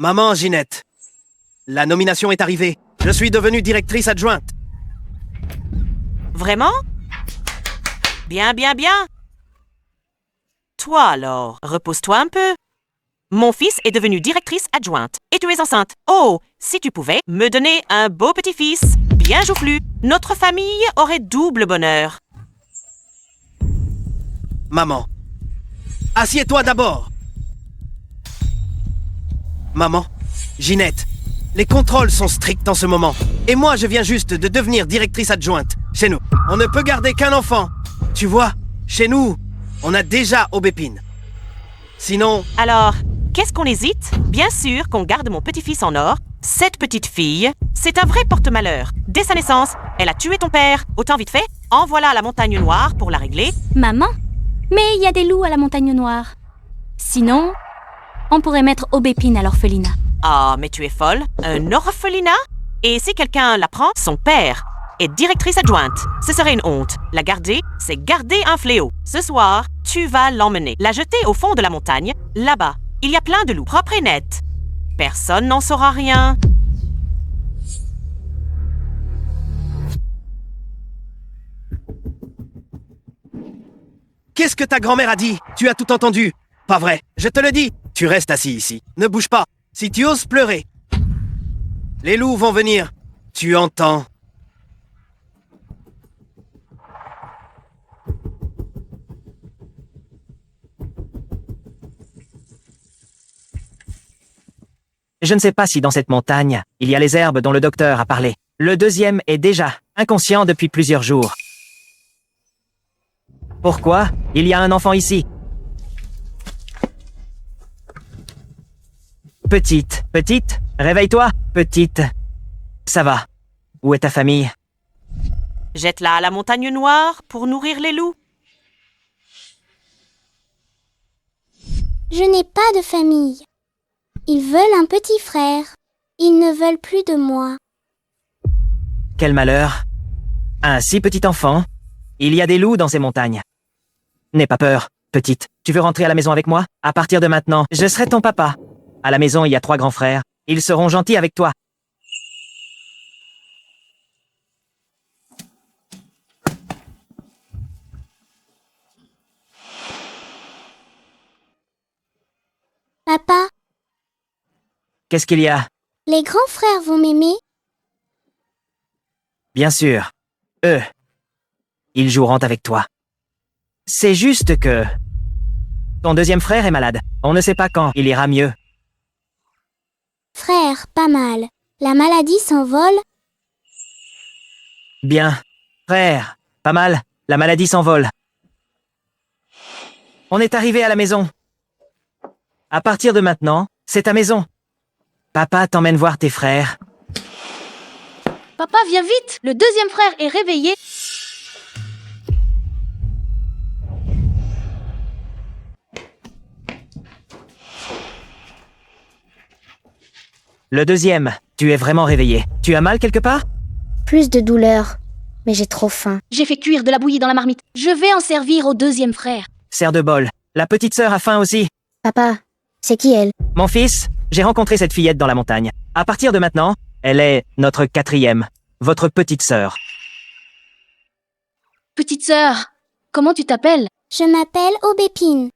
Maman Ginette, la nomination est arrivée. Je suis devenue directrice adjointe. Vraiment? Bien, bien, bien. Toi alors, repose-toi un peu. Mon fils est devenu directrice adjointe et tu es enceinte. Oh, si tu pouvais me donner un beau petit-fils, bien joufflu, notre famille aurait double bonheur. Maman, assieds-toi d'abord. Maman, Ginette, les contrôles sont stricts en ce moment. Et moi, je viens juste de devenir directrice adjointe. Chez nous, on ne peut garder qu'un enfant. Tu vois, chez nous, on a déjà Aubépine. Sinon... Alors, qu'est-ce qu'on hésite? Bien sûr qu'on garde mon petit-fils en or. Cette petite fille, c'est un vrai porte-malheur. Dès sa naissance, elle a tué ton père. Autant vite fait, envoie-la à la Montagne Noire pour la régler. Maman? Mais il y a des loups à la Montagne Noire. Sinon, on pourrait mettre Aubépine à l'orphelinat. Ah, mais tu es folle. Un orphelinat? Et si quelqu'un l'apprend, son père est directrice adjointe. Ce serait une honte. La garder, c'est garder un fléau. Ce soir, tu vas l'emmener. La jeter au fond de la montagne. Là-bas, il y a plein de loups, propres et nets. Personne n'en saura rien. Qu'est-ce que ta grand-mère a dit? Tu as tout entendu. Pas vrai, je te le dis. Tu restes assis ici. Ne bouge pas. Si tu oses pleurer, les loups vont venir. Tu entends? Je ne sais pas si dans cette montagne, il y a les herbes dont le docteur a parlé. Le deuxième est déjà inconscient depuis plusieurs jours. Pourquoi? Il y a un enfant ici. Petite, réveille-toi, petite. Ça va. Où est ta famille? Jette-la à la Montagne Noire pour nourrir les loups. Je n'ai pas de famille. Ils veulent un petit frère. Ils ne veulent plus de moi. Quel malheur. Un si petit enfant. Il y a des loups dans ces montagnes. N'aie pas peur, petite. Tu veux rentrer à la maison avec moi? À partir de maintenant, je serai ton papa. À la maison, il y a 3 grands frères. Ils seront gentils avec toi. Papa, Qu'est-ce qu'il y a? les grands frères vont m'aimer? Bien sûr. Eux. Ils joueront avec toi. C'est juste que... ton deuxième frère est malade. On ne sait pas quand il ira mieux. Frère, pas mal. La maladie s'envole? Bien. Frère. Pas mal. La maladie s'envole. On est arrivé à la maison. À partir de maintenant, c'est ta maison. Papa t'emmène voir tes frères. Papa, viens vite! Le deuxième frère est réveillé. Le deuxième, tu es vraiment réveillé. Tu as mal quelque part? Plus de douleur, mais j'ai trop faim. J'ai fait cuire de la bouillie dans la marmite. Je vais en servir au deuxième frère. Serre de bol. La petite sœur a faim aussi. Papa, c'est qui elle? Mon fils, j'ai rencontré cette fillette dans la montagne. À partir de maintenant, elle est notre 4e, votre petite sœur. Petite sœur, comment tu t'appelles? Je m'appelle Aubépine.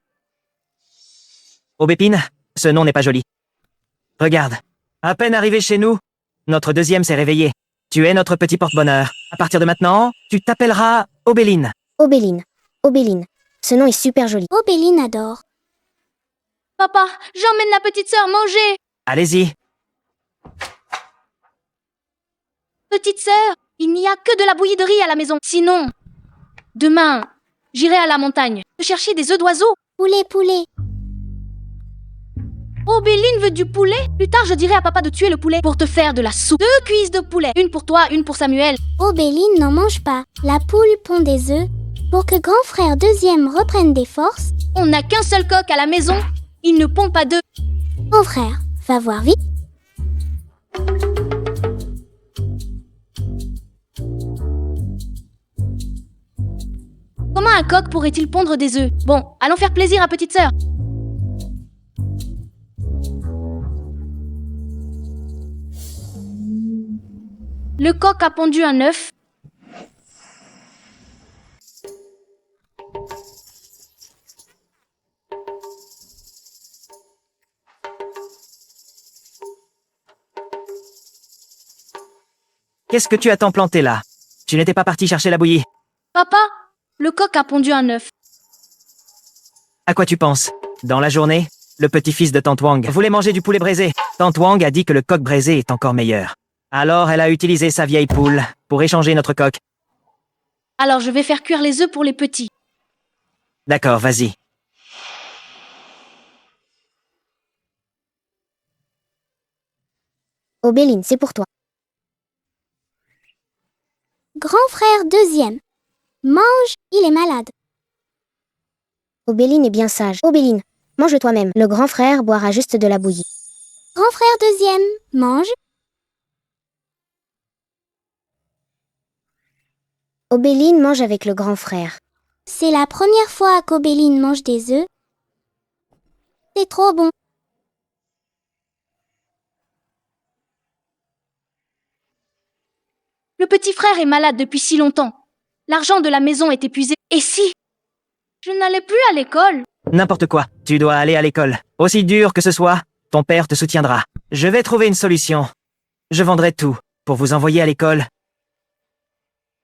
Aubépine, ce nom n'est pas joli. Regarde, à peine arrivé chez nous, notre deuxième s'est réveillé. Tu es notre petit porte-bonheur. À partir de maintenant, tu t'appelleras Aubéline. Aubéline. Aubéline. Ce nom est super joli. Aubéline adore. Papa, j'emmène la petite sœur manger. Allez-y. Petite sœur, il n'y a que de la bouillie de riz à la maison. Sinon, demain, j'irai à la montagne chercher des œufs d'oiseaux. Poulet, poulet. Aubéline veut du poulet. Plus tard, je dirai à papa de tuer le poulet pour te faire de la soupe. 2 cuisses de poulet. Une pour toi, une pour Samuel. Aubéline n'en mange pas. La poule pond des œufs. Pour que grand frère deuxième reprenne des forces, On n'a qu'un seul coq à la maison. Il ne pond pas d'œufs. grand frère, va voir vite. Comment un coq pourrait-il pondre des œufs? Bon, allons faire plaisir à petite sœur. Le coq a pondu un œuf. Qu'est-ce que tu as tant planté là? Tu n'étais pas parti chercher la bouillie? Papa, le coq a pondu un œuf. À quoi tu penses? Dans la journée, le petit-fils de Tante Wang voulait manger du poulet braisé. Tante Wang a dit que le coq braisé est encore meilleur. Alors elle a utilisé sa vieille poule pour échanger notre coq. Alors je vais faire cuire les œufs pour les petits. D'accord, vas-y. Obéline, c'est pour toi. Grand frère deuxième. Mange, il est malade. Obéline est bien sage. Obéline, mange toi-même. Le grand frère boira juste de la bouillie. Grand frère deuxième, mange. Obéline mange avec le grand frère. C'est la première fois qu'Obéline mange des œufs. C'est trop bon. Le petit frère est malade depuis si longtemps. L'argent de la maison est épuisé. Et si je n'allais plus à l'école? N'importe quoi, tu dois aller à l'école. Aussi dur que ce soit, ton père te soutiendra. Je vais trouver une solution. Je vendrai tout pour vous envoyer à l'école.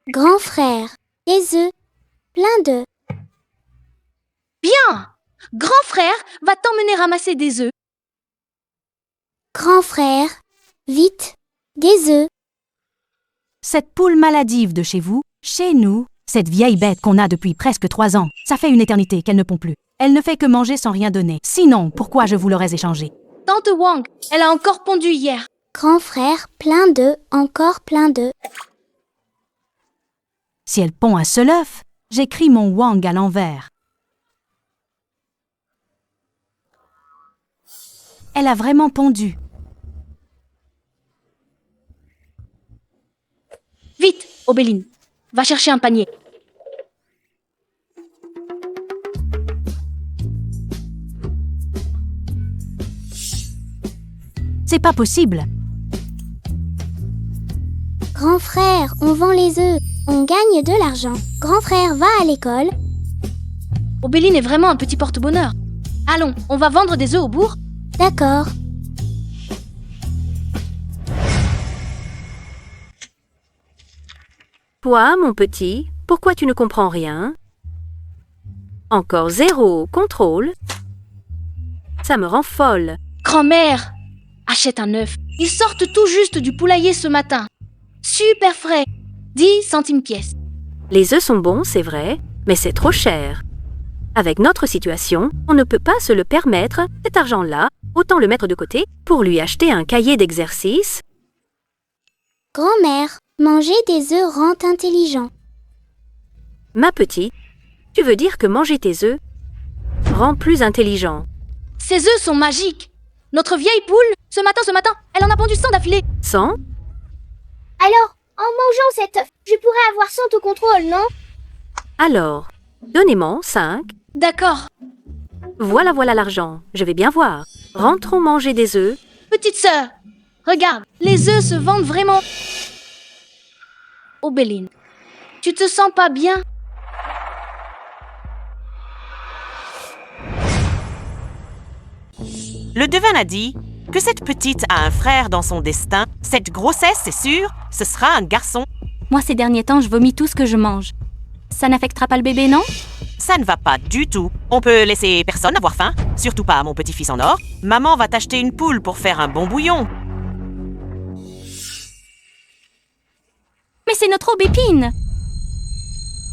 Grand frère, des œufs, plein d'œufs. Bien! Grand frère va t'emmener ramasser des œufs. Grand frère, vite, des œufs. Cette poule maladive de chez vous, chez nous, cette vieille bête qu'on a depuis presque 3 ans, ça fait une éternité qu'elle ne pond plus. Elle ne fait que manger sans rien donner. Sinon, pourquoi je vous l'aurais échangée? Tante Wang, elle a encore pondu hier. Grand frère, plein d'œufs, encore plein d'œufs. Si elle pond un seul œuf, j'écris mon Wang à l'envers. Elle a vraiment pondu. Vite, Obéline, va chercher un panier. C'est pas possible. Grand frère, on vend les œufs, on gagne de l'argent. Grand frère va à l'école. Obéline est vraiment un petit porte-bonheur. Allons, on va vendre des œufs au bourg. D'accord. Toi, mon petit, pourquoi tu ne comprends rien? Encore 0 contrôle. Ça me rend folle. Grand-mère, achète un œuf. Ils sortent tout juste du poulailler ce matin. Super frais. 10 centimes pièce. Les œufs sont bons, c'est vrai, mais c'est trop cher. Avec notre situation, on ne peut pas se le permettre, cet argent-là, autant le mettre de côté pour lui acheter un cahier d'exercice. Grand-mère, manger des œufs rend intelligent. Ma petite, tu veux dire que manger tes œufs rend plus intelligent. Ces œufs sont magiques. Notre vieille poule, ce matin, elle en a pondu 100 d'affilée. 100? Alors, en mangeant cet œuf, je pourrais avoir 100 au contrôle, non? Alors, donnez-moi 5. D'accord. Voilà l'argent, je vais bien voir. Rentrons manger des œufs. Petite sœur, regarde, les œufs se vendent vraiment. Obéline, tu te sens pas bien? Le devin a dit que cette petite a un frère dans son destin. Cette grossesse, c'est sûr, ce sera un garçon. Moi, ces derniers temps, je vomis tout ce que je mange. Ça n'affectera pas le bébé, non? Ça ne va pas du tout. On peut laisser personne avoir faim, surtout pas mon petit-fils en or. Maman va t'acheter une poule pour faire un bon bouillon. Mais c'est notre aubépine!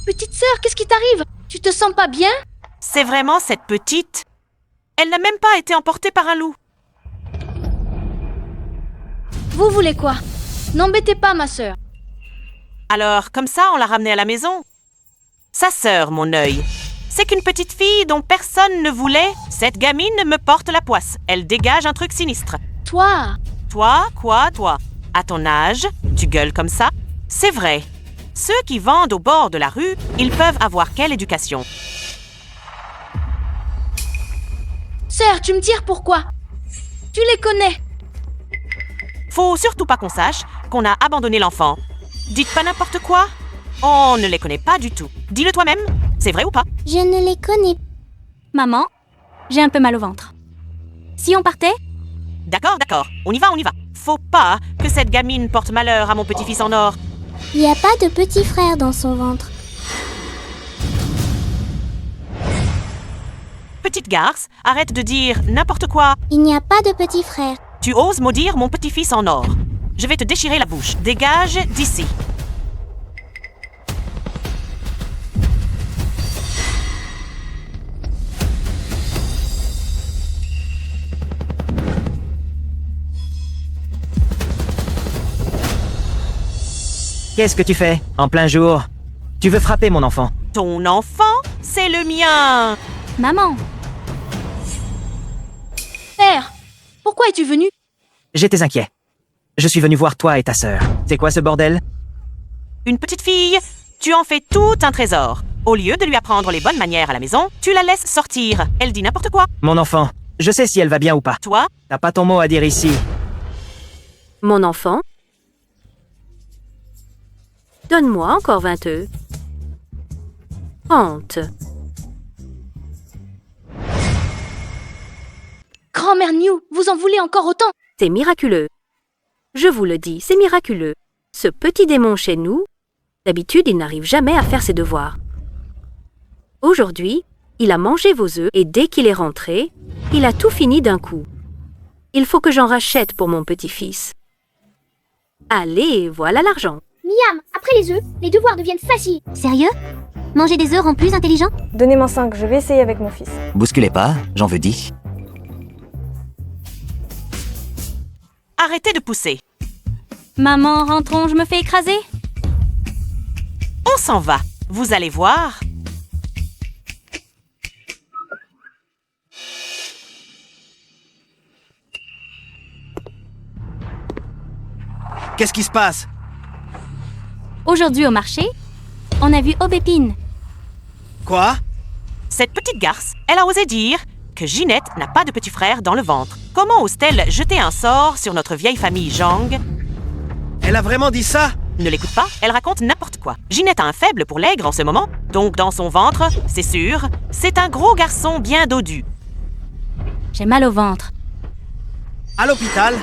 Petite sœur, qu'est-ce qui t'arrive? Tu te sens pas bien? C'est vraiment cette petite. Elle n'a même pas été emportée par un loup. Vous voulez quoi? N'embêtez pas ma sœur. Alors, comme ça, on l'a ramenée à la maison. Sa sœur, mon œil. C'est qu'une petite fille dont personne ne voulait. Cette gamine me porte la poisse. Elle dégage un truc sinistre. Toi, Toi, quoi, toi? À ton âge, tu gueules comme ça? C'est vrai. Ceux qui vendent au bord de la rue, ils peuvent avoir quelle éducation? sœur, tu me tires pourquoi? Tu les connais. Faut surtout pas qu'on sache, qu'on a abandonné l'enfant. Dites pas n'importe quoi. On ne les connaît pas du tout. Dis-le toi-même. C'est vrai ou pas? Je ne les connais pas. Maman, j'ai un peu mal au ventre. Si on partait? D'accord. On y va. Faut pas que cette gamine porte malheur à mon petit-fils en or. Il n'y a pas de petit frère dans son ventre. Petite garce, arrête de dire n'importe quoi. Il n'y a pas de petit frère. Tu oses maudire mon petit-fils en or. Je vais te déchirer la bouche. Dégage d'ici. Qu'est-ce que tu fais, en plein jour? Tu veux frapper mon enfant? Ton enfant, c'est le mien. Maman, Père, pourquoi es-tu venu? J'étais inquiet. Je suis venu voir toi et ta sœur. C'est quoi ce bordel? Une petite fille, tu en fais tout un trésor. Au lieu de lui apprendre les bonnes manières à la maison, tu la laisses sortir. Elle dit n'importe quoi. Mon enfant, je sais si elle va bien ou pas. Toi, T'as pas ton mot à dire ici. Mon enfant, donne-moi encore 20 œufs. Honte. Grand-mère New, vous en voulez encore autant? C'est miraculeux. Je vous le dis, c'est miraculeux. Ce petit démon chez nous, d'habitude, il n'arrive jamais à faire ses devoirs. Aujourd'hui, il a mangé vos œufs et dès qu'il est rentré, il a tout fini d'un coup. Il faut que j'en rachète pour mon petit-fils. Allez, voilà l'argent. Miam, après les œufs, les devoirs deviennent faciles. Sérieux? Manger des œufs rend plus intelligent? Donnez-moi 5, je vais essayer avec mon fils. Bousculez pas, j'en veux 10. arrêtez de pousser. Maman, rentrons, je me fais écraser. On s'en va. Vous allez voir. Qu'est-ce qui se passe? Aujourd'hui au marché, on a vu Aubépine. Quoi? Cette petite garce, elle a osé dire que Ginette n'a pas de petit frère dans le ventre. Comment ose-t-elle jeter un sort sur notre vieille famille Zhang? Elle a vraiment dit ça? Ne l'écoute pas, elle raconte n'importe quoi. Ginette a un faible pour l'aigre en ce moment, donc dans son ventre, c'est sûr, c'est un gros garçon bien dodu. J'ai mal au ventre. À l'hôpital?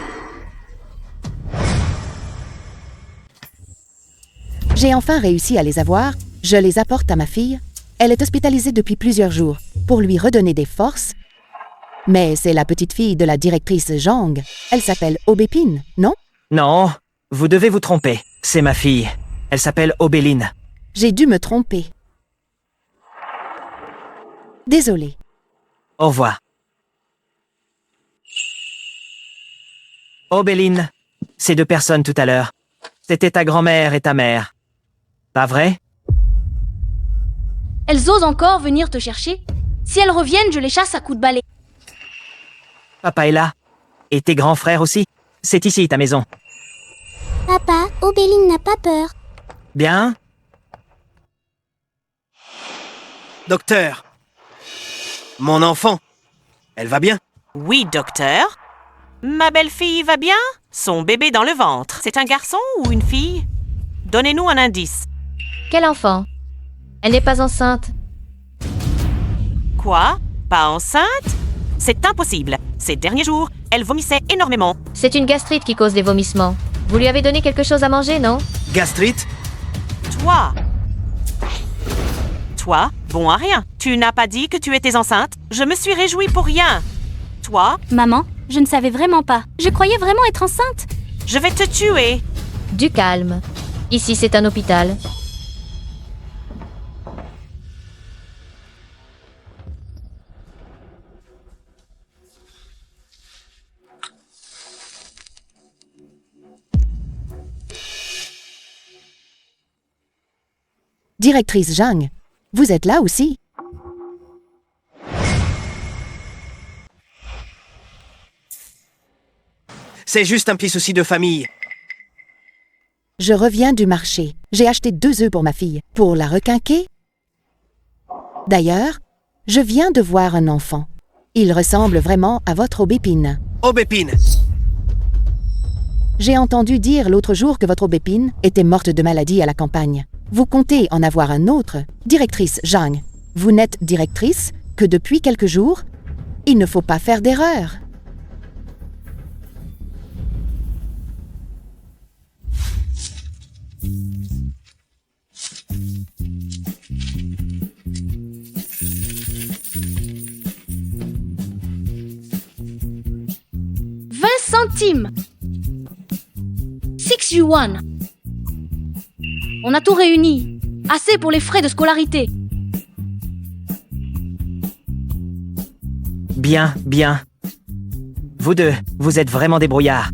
J'ai enfin réussi à les avoir, je les apporte à ma fille. Elle est hospitalisée depuis plusieurs jours pour lui redonner des forces. Mais c'est la petite fille de la directrice Zhang. Elle s'appelle Aubépine, non? Non, vous devez vous tromper. C'est ma fille. Elle s'appelle Aubéline. J'ai dû me tromper. Désolée. Au revoir. Aubéline, ces deux personnes tout à l'heure. C'était ta grand-mère et ta mère. Pas vrai? Elles osent encore venir te chercher? Si elles reviennent, je les chasse à coups de balai. Papa est là. Et tes grands frères aussi. C'est ici ta maison. Papa, Aubéline n'a pas peur. Bien? Docteur. Mon enfant. Elle va bien? Oui, docteur. Ma belle-fille va bien? Son bébé dans le ventre. C'est un garçon ou une fille? Donnez-nous un indice. Quel enfant? Elle n'est pas enceinte. Quoi? Pas enceinte? C'est impossible. Ces derniers jours, elle vomissait énormément. C'est une gastrite qui cause des vomissements. Vous lui avez donné quelque chose à manger, non? Gastrite? Toi, bon à rien. Tu n'as pas dit que tu étais enceinte? Je me suis réjouie pour rien. Toi, Maman, je ne savais vraiment pas. Je croyais vraiment être enceinte. je vais te tuer. Du calme. Ici, c'est un hôpital. Directrice Zhang, vous êtes là aussi? C'est juste un petit souci de famille. Je reviens du marché. J'ai acheté 2 œufs pour ma fille. Pour la requinquer? D'ailleurs, je viens de voir un enfant. Il ressemble vraiment à votre Aubépine. Aubépine. J'ai entendu dire l'autre jour que votre aubépine était morte de maladie à la campagne. Vous comptez en avoir un autre, directrice Zhang. Vous n'êtes directrice que depuis quelques jours. Il ne faut pas faire d'erreur. Centimes. 6 yuan. On a tout réuni. Assez pour les frais de scolarité. Bien, bien. Vous deux, vous êtes vraiment des brouillards.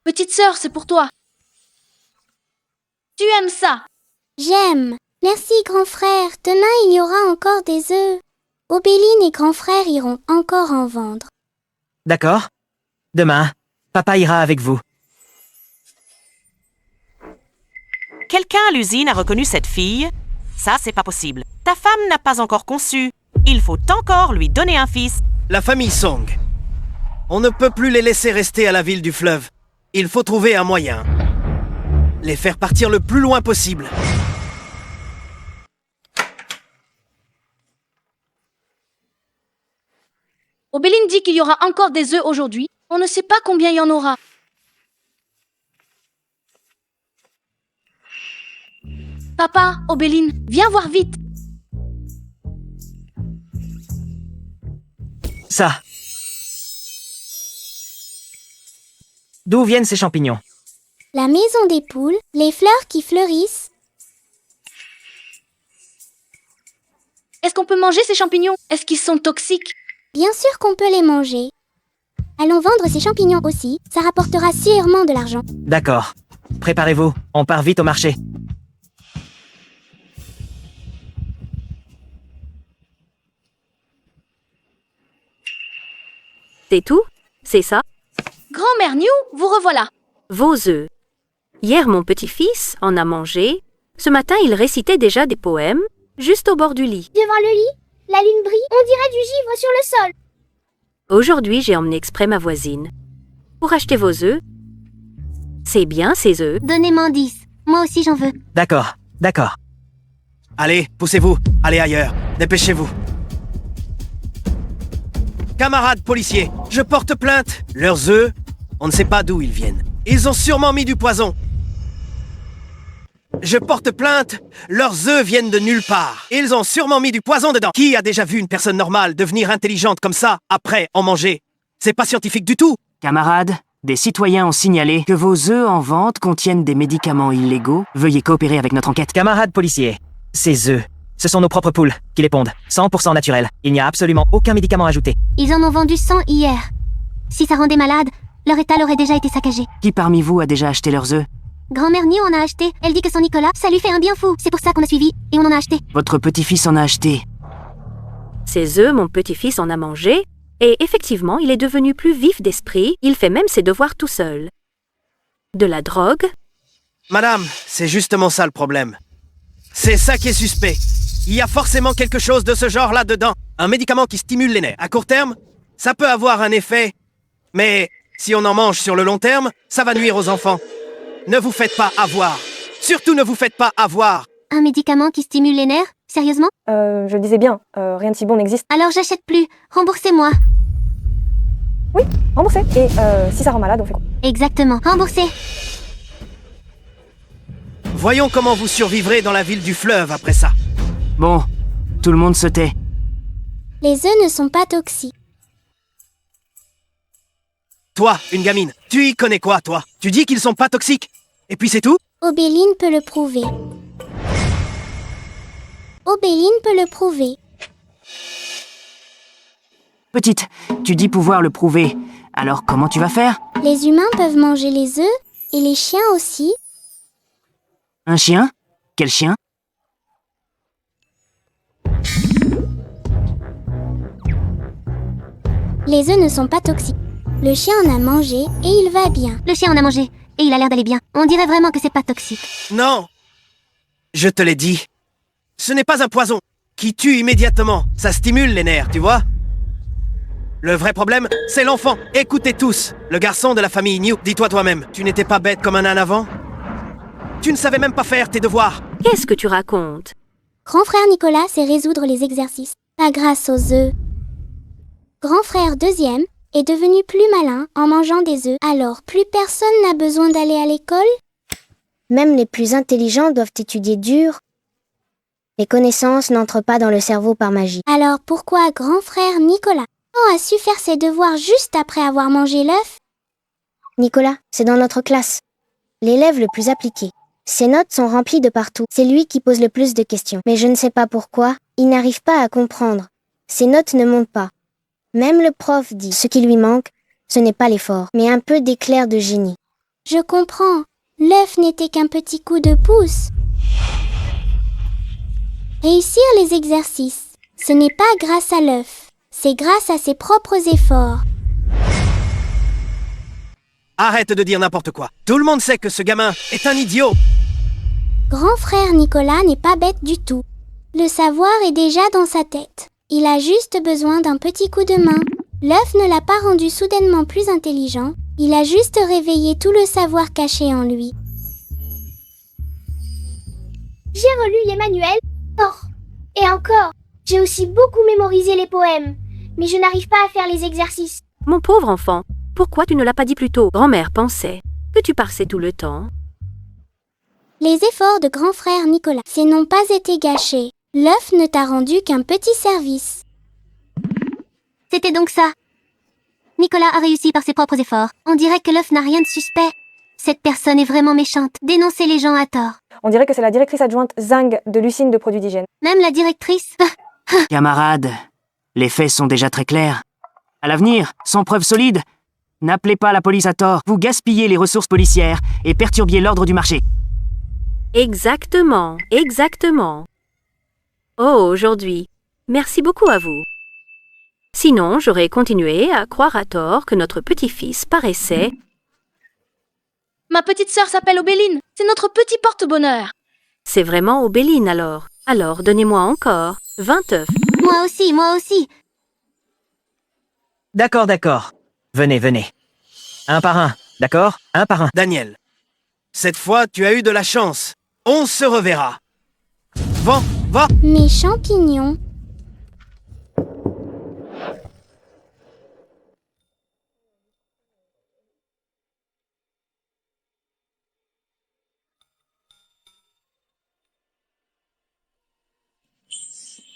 Petite sœur, c'est pour toi. Tu aimes ça? J'aime. Merci, grand frère. Demain, il y aura encore des œufs. Aubéline et grand frère iront encore en vendre. D'accord. Demain, papa ira avec vous. Quelqu'un à l'usine a reconnu cette fille? Ça, c'est pas possible. Ta femme n'a pas encore conçu. Il faut encore lui donner un fils. La famille Song. On ne peut plus les laisser rester à la ville du fleuve. Il faut trouver un moyen. Les faire partir le plus loin possible. Aubéline dit qu'il y aura encore des œufs aujourd'hui. On ne sait pas combien il y en aura. Papa, Aubéline, viens voir vite. Ça. D'où viennent ces champignons? La maison des poules, les fleurs qui fleurissent. Est-ce qu'on peut manger ces champignons? Est-ce qu'ils sont toxiques? Bien sûr qu'on peut les manger. Allons vendre ces champignons aussi, ça rapportera sûrement de l'argent. D'accord. Préparez-vous, on part vite au marché. C'est tout? C'est ça? Grand-mère New, vous revoilà. Vos œufs. Hier, mon petit-fils en a mangé. Ce matin, il récitait déjà des poèmes, juste au bord du lit. Devant le lit, la lune brille, on dirait du givre sur le sol. Aujourd'hui, j'ai emmené exprès ma voisine. Pour acheter vos œufs. C'est bien, ces œufs. Donnez-moi 10. Moi aussi, j'en veux. D'accord, d'accord. Allez, poussez-vous. Allez ailleurs. Dépêchez-vous. Camarades policiers, je porte plainte. Leurs œufs, on ne sait pas d'où ils viennent. Ils ont sûrement mis du poison. Je porte plainte. Leurs œufs viennent de nulle part. Ils ont sûrement mis du poison dedans. Qui a déjà vu une personne normale devenir intelligente comme ça après en manger? C'est pas scientifique du tout. Camarades, des citoyens ont signalé que vos œufs en vente contiennent des médicaments illégaux. Veuillez coopérer avec notre enquête. Camarades policiers, ces œufs, ce sont nos propres poules qui les pondent. 100% naturel. Il n'y a absolument aucun médicament ajouté. Ils en ont vendu 100 hier. Si ça rendait malade, leur étal aurait déjà été saccagé. Qui parmi vous a déjà acheté leurs œufs? Grand-mère New en a acheté. Elle dit que son Nicolas, ça lui fait un bien fou. C'est pour ça qu'on a suivi et on en a acheté. Votre petit-fils en a acheté. Ces œufs, mon petit-fils en a mangé. Et effectivement, il est devenu plus vif d'esprit. Il fait même ses devoirs tout seul. De la drogue? Madame, c'est justement ça le problème. C'est ça qui est suspect. Il y a forcément quelque chose de ce genre là-dedans. Un médicament qui stimule les nerfs. À court terme, ça peut avoir un effet. Mais si on en mange sur le long terme, ça va nuire aux enfants. Ne vous faites pas avoir. Surtout ne vous faites pas avoir. Un médicament qui stimule les nerfs? Sérieusement? Je le disais bien, rien de si bon n'existe. Alors j'achète plus. Remboursez-moi. Oui, remboursé. Et si ça rend malade, on fait quoi? Exactement. Remboursé. Voyons comment vous survivrez dans la ville du fleuve après ça. Bon, tout le monde se tait. Les œufs ne sont pas toxiques. Toi, une gamine, tu y connais quoi, toi? Tu dis qu'ils sont pas toxiques? Et puis c'est tout? Aubéline peut le prouver. Aubéline peut le prouver. Petite, tu dis pouvoir le prouver. Alors comment tu vas faire? Les humains peuvent manger les œufs et les chiens aussi. Un chien? Quel chien? Les œufs ne sont pas toxiques. Le chien en a mangé et il va bien. Le chien en a mangé et il a l'air d'aller bien. On dirait vraiment que c'est pas toxique. Non. Je te l'ai dit. Ce n'est pas un poison qui tue immédiatement. Ça stimule les nerfs, tu vois? Le vrai problème, c'est l'enfant. Écoutez tous. Le garçon de la famille New, dis-toi toi-même, tu n'étais pas bête comme un âne avant? Tu ne savais même pas faire tes devoirs. Qu'est-ce que tu racontes? Grand frère Nicolas sait résoudre les exercices, pas grâce aux œufs. Grand frère deuxième est devenu plus malin en mangeant des œufs, alors plus personne n'a besoin d'aller à l'école? Même les plus intelligents doivent étudier dur. Les connaissances n'entrent pas dans le cerveau par magie. Alors pourquoi grand frère Nicolas a su faire ses devoirs juste après avoir mangé l'œuf? Nicolas, c'est dans notre classe. L'élève le plus appliqué. Ses notes sont remplies de partout. C'est lui qui pose le plus de questions. Mais je ne sais pas pourquoi, il n'arrive pas à comprendre. Ses notes ne montent pas. Même le prof dit ce qui lui manque, ce n'est pas l'effort, mais un peu d'éclair de génie. Je comprends. L'œuf n'était qu'un petit coup de pouce. Réussir les exercices, ce n'est pas grâce à l'œuf, c'est grâce à ses propres efforts. Arrête de dire n'importe quoi. Tout le monde sait que ce gamin est un idiot. Grand frère Nicolas n'est pas bête du tout. Le savoir est déjà dans sa tête. Il a juste besoin d'un petit coup de main. L'œuf ne l'a pas rendu soudainement plus intelligent, il a juste réveillé tout le savoir caché en lui. J'ai relu les manuels, et encore. J'ai aussi beaucoup mémorisé les poèmes, mais je n'arrive pas à faire les exercices. Mon pauvre enfant, pourquoi tu ne l'as pas dit plus tôt? Grand-mère pensait que tu passais tout le temps. Les efforts de grand frère Nicolas, ces n'ont pas été gâchés. L'œuf ne t'a rendu qu'un petit service. C'était donc ça. Nicolas a réussi par ses propres efforts. On dirait que l'œuf n'a rien de suspect. Cette personne est vraiment méchante. Dénoncer les gens à tort. On dirait que c'est la directrice adjointe Zhang de l'usine de produits d'hygiène. Même la directrice. Camarades, les faits sont déjà très clairs. À l'avenir, sans preuves solides, n'appelez pas la police à tort. Vous gaspillez les ressources policières et perturbiez l'ordre du marché. Exactement, exactement. Oh, aujourd'hui, merci beaucoup à vous. Sinon, j'aurais continué à croire à tort que notre petit-fils paraissait... Ma petite sœur s'appelle Obéline. C'est notre petit porte-bonheur. C'est vraiment Obéline alors. Alors, donnez-moi encore 20 œufs. Moi aussi, moi aussi. D'accord, d'accord. Venez, venez. Un par un, d'accord? Un par un. Daniel, cette fois, tu as eu de la chance. On se reverra. Va. Mes champignons.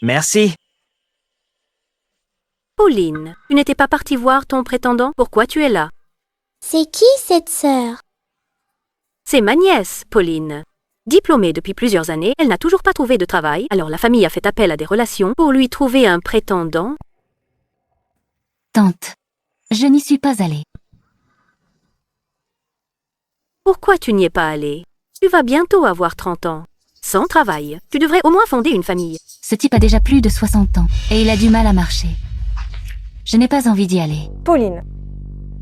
Merci. Pauline, tu n'étais pas partie voir ton prétendant? Pourquoi tu es là? C'est qui cette sœur? C'est ma nièce, Pauline. Diplômée depuis plusieurs années, elle n'a toujours pas trouvé de travail, alors la famille a fait appel à des relations pour lui trouver un prétendant. Tante, je n'y suis pas allée. Pourquoi tu n'y es pas allée? Tu vas bientôt avoir 30 ans. Sans travail, tu devrais au moins fonder une famille. Ce type a déjà plus de 60 ans et il a du mal à marcher. Je n'ai pas envie d'y aller. Pauline,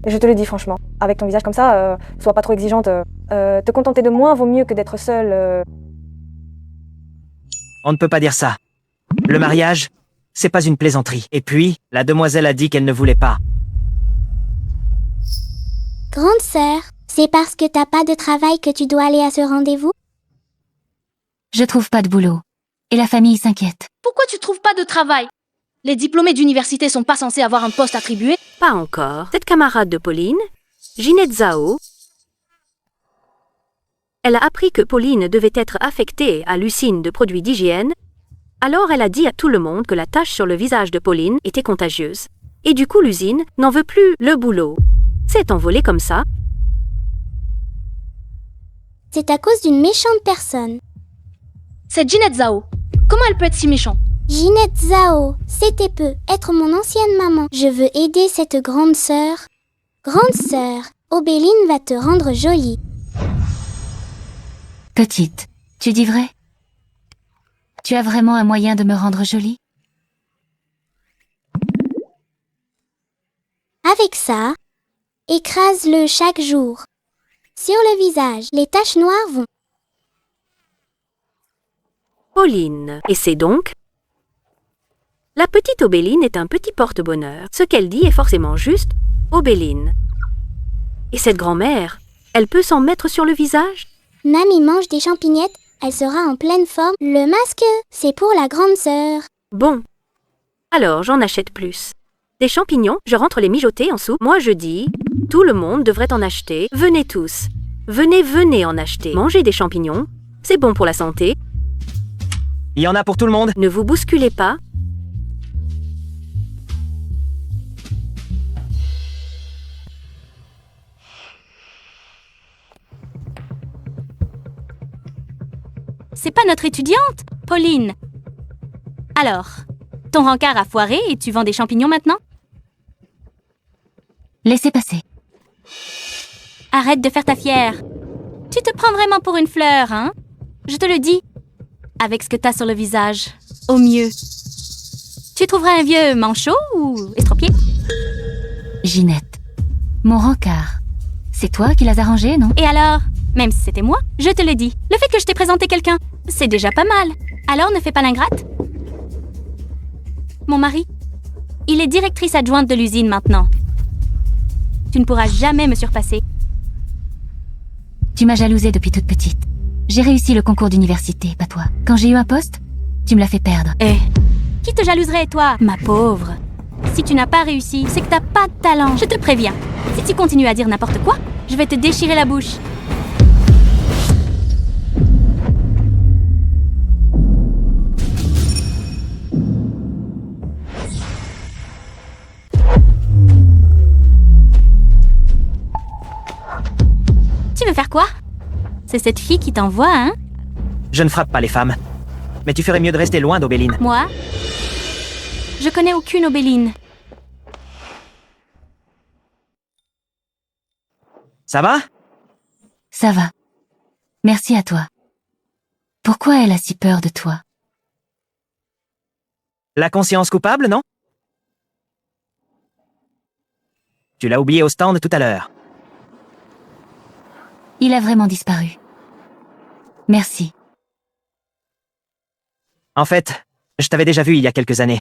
je te le dis franchement, avec ton visage comme ça, sois pas trop exigeante. Te contenter de moins vaut mieux que d'être seule. On ne peut pas dire ça. Le mariage, c'est pas une plaisanterie. Et puis, la demoiselle a dit qu'elle ne voulait pas. Grande sœur, c'est parce que t'as pas de travail que tu dois aller à ce rendez-vous? Je trouve pas de boulot. Et la famille s'inquiète. Pourquoi tu trouves pas de travail? Les diplômés d'université sont pas censés avoir un poste attribué? Pas encore. Cette camarade de Pauline, Ginette Zhao, elle a appris que Pauline devait être affectée à l'usine de produits d'hygiène. Alors elle a dit à tout le monde que la tache sur le visage de Pauline était contagieuse. Et du coup l'usine n'en veut plus le boulot. C'est envolé comme ça. C'est à cause d'une méchante personne. C'est Ginette Zhao. Comment elle peut être si méchante? Ginette Zhao, c'était peu, être mon ancienne maman. Je veux aider cette grande sœur. Grande sœur, Obéline va te rendre jolie. Petite, tu dis vrai? Tu as vraiment un moyen de me rendre jolie? Avec ça, écrase-le chaque jour. Sur le visage, les taches noires vont. Pauline, et c'est donc La petite Obéline est un petit porte-bonheur. Ce qu'elle dit est forcément juste Obéline. Et cette grand-mère, elle peut s'en mettre sur le visage? Mamie mange des champignettes, elle sera en pleine forme. Le masque, c'est pour la grande sœur. Bon. Alors, j'en achète plus. Des champignons, je rentre les mijoter en soupe. Moi, je dis, tout le monde devrait en acheter. Venez tous. Venez en acheter. Mangez des champignons. C'est bon pour la santé. Il y en a pour tout le monde. Ne vous bousculez pas. C'est pas notre étudiante, Pauline. Alors, ton rencard a foiré et tu vends des champignons maintenant? Laissez passer. Arrête de faire ta fière. Tu te prends vraiment pour une fleur, hein? Je te le dis. Avec ce que t'as sur le visage, au mieux. Tu trouveras un vieux manchot ou estropié? Ginette, mon rencard. C'est toi qui l'as arrangé, non? Et alors? Même si c'était moi, je te le dis. Le fait que je t'ai présenté quelqu'un, c'est déjà pas mal. Alors ne fais pas l'ingrate. Mon mari, il est directrice adjointe de l'usine maintenant. Tu ne pourras jamais me surpasser. Tu m'as jalousée depuis toute petite. J'ai réussi le concours d'université, pas toi. Quand j'ai eu un poste, tu me l'as fait perdre. Qui te jalouserait, toi, ma pauvre? Si tu n'as pas réussi, c'est que t'as pas de talent. Je te préviens. Si tu continues à dire n'importe quoi, je vais te déchirer la bouche. Tu veux faire quoi? C'est cette fille qui t'envoie, hein? Je ne frappe pas les femmes. Mais tu ferais mieux de rester loin d'Obéline. Moi? Je connais aucune Obéline. Ça va? Ça va. Merci à toi. Pourquoi elle a si peur de toi? La conscience coupable, non? Tu l'as oublié au stand tout à l'heure. Il a vraiment disparu. Merci. En fait, je t'avais déjà vu il y a quelques années.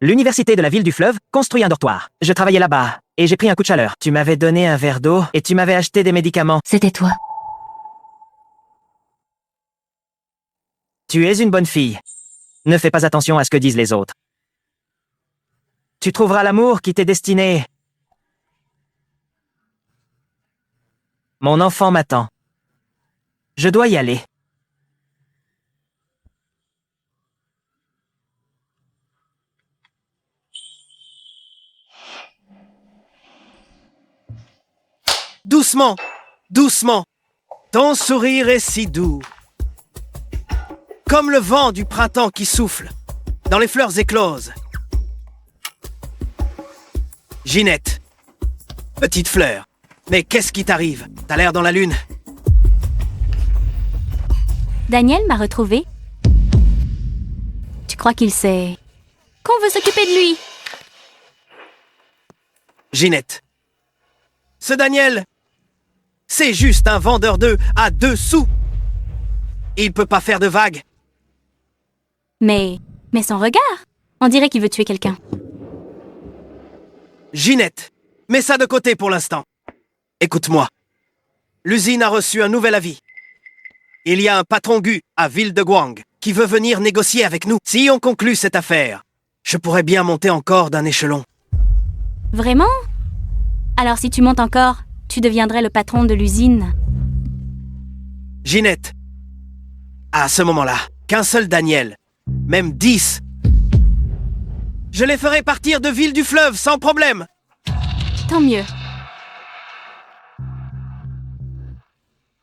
L'université de la ville du fleuve construit un dortoir. Je travaillais là-bas et j'ai pris un coup de chaleur. Tu m'avais donné un verre d'eau et tu m'avais acheté des médicaments. C'était toi. Tu es une bonne fille. Ne fais pas attention à ce que disent les autres. Tu trouveras l'amour qui t'est destiné. Mon enfant m'attend. Je dois y aller. Doucement, doucement. Ton sourire est si doux. Comme le vent du printemps qui souffle dans les fleurs écloses. Ginette, petite fleur, mais qu'est-ce qui t'arrive? T'as l'air dans la lune. Daniel m'a retrouvée. Tu crois qu'il sait qu'on veut s'occuper de lui? Ginette, ce Daniel, c'est juste un vendeur d'œufs à 2 sous. Il peut pas faire de vagues. Mais son regard, on dirait qu'il veut tuer quelqu'un. Ginette, mets ça de côté pour l'instant. Écoute-moi. L'usine a reçu un nouvel avis. Il y a un patron Gu à Ville de Guang qui veut venir négocier avec nous. Si on conclut cette affaire, je pourrais bien monter encore d'un échelon. Vraiment? Alors si tu montes encore, tu deviendrais le patron de l'usine. Ginette, à ce moment-là, qu'un seul Daniel, même 10, je les ferai partir de Ville du Fleuve sans problème. Tant mieux.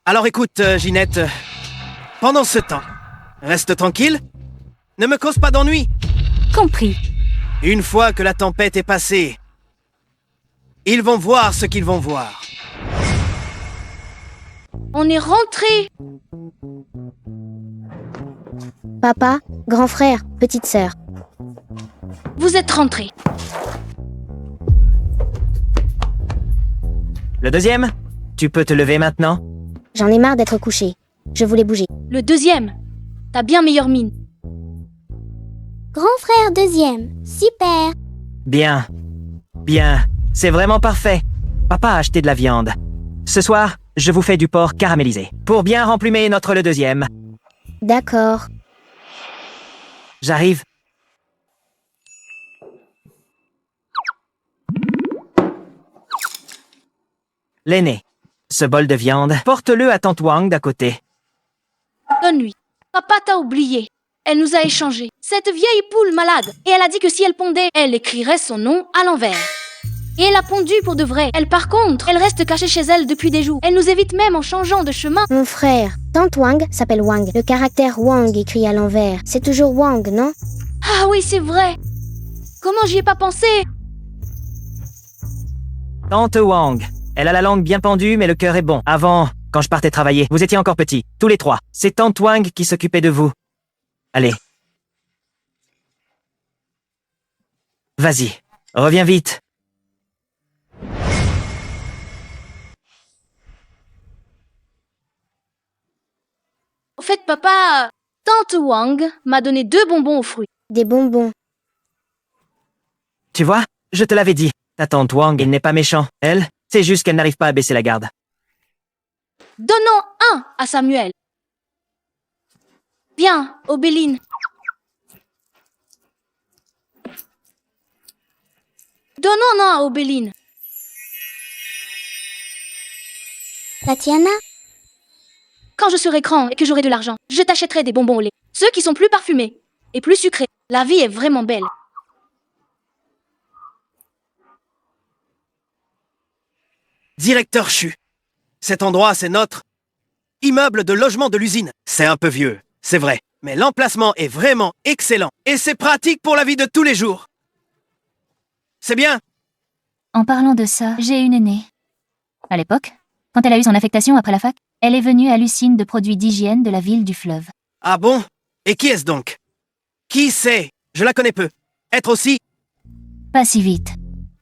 Alors écoute, Ginette, pendant ce temps, reste tranquille, ne me cause pas d'ennui. Compris. Une fois que la tempête est passée, ils vont voir ce qu'ils vont voir. On est rentré. Papa, grand frère, petite sœur. Vous êtes rentrés. Le deuxième? Tu peux te lever maintenant? J'en ai marre d'être couché. Je voulais bouger. Le deuxième. T'as bien meilleure mine. Grand frère deuxième. Super. Bien. Bien. C'est vraiment parfait. Papa a acheté de la viande. Ce soir, je vous fais du porc caramélisé. Pour bien remplumer notre le deuxième. D'accord. J'arrive. L'aîné. Ce bol de viande, porte-le à tante Wang d'à côté. Donne-lui. Papa t'a oublié. Elle nous a échangé. Cette vieille poule malade. Et elle a dit que si elle pondait, elle écrirait son nom à l'envers. Et elle a pondu pour de vrai. Elle, par contre, elle reste cachée chez elle depuis des jours. Elle nous évite même en changeant de chemin. Mon frère, tante Wang s'appelle Wang. Le caractère Wang écrit à l'envers. C'est toujours Wang, non? Ah oui, c'est vrai. Comment j'y ai pas pensé? Tante Wang. Elle a la langue bien pendue, mais le cœur est bon. Avant, quand je partais travailler, vous étiez encore petits, tous les trois. C'est tante Wang qui s'occupait de vous. Allez. Vas-y, reviens vite. Au fait, papa, tante Wang m'a donné 2 bonbons aux fruits. Des bonbons. Tu vois, je te l'avais dit. Ta tante Wang, il n'est pas méchant. Elle, c'est juste qu'elle n'arrive pas à baisser la garde. Donnons un à Samuel. Bien, Obéline. Donnons un à Obéline. Tatiana? Quand je serai grand et que j'aurai de l'argent, je t'achèterai des bonbons au lait. Ceux qui sont plus parfumés et plus sucrés. La vie est vraiment belle. Directeur Chu. Cet endroit, c'est notre immeuble de logement de l'usine. C'est un peu vieux, c'est vrai. Mais l'emplacement est vraiment excellent. Et c'est pratique pour la vie de tous les jours. C'est bien. En parlant de ça, j'ai une aînée. À l'époque, quand elle a eu son affectation après la fac, elle est venue à l'usine de produits d'hygiène de la ville du fleuve. Ah bon? Et qui est-ce donc? Qui c'est? Je la connais peu. Être aussi... Pas si vite.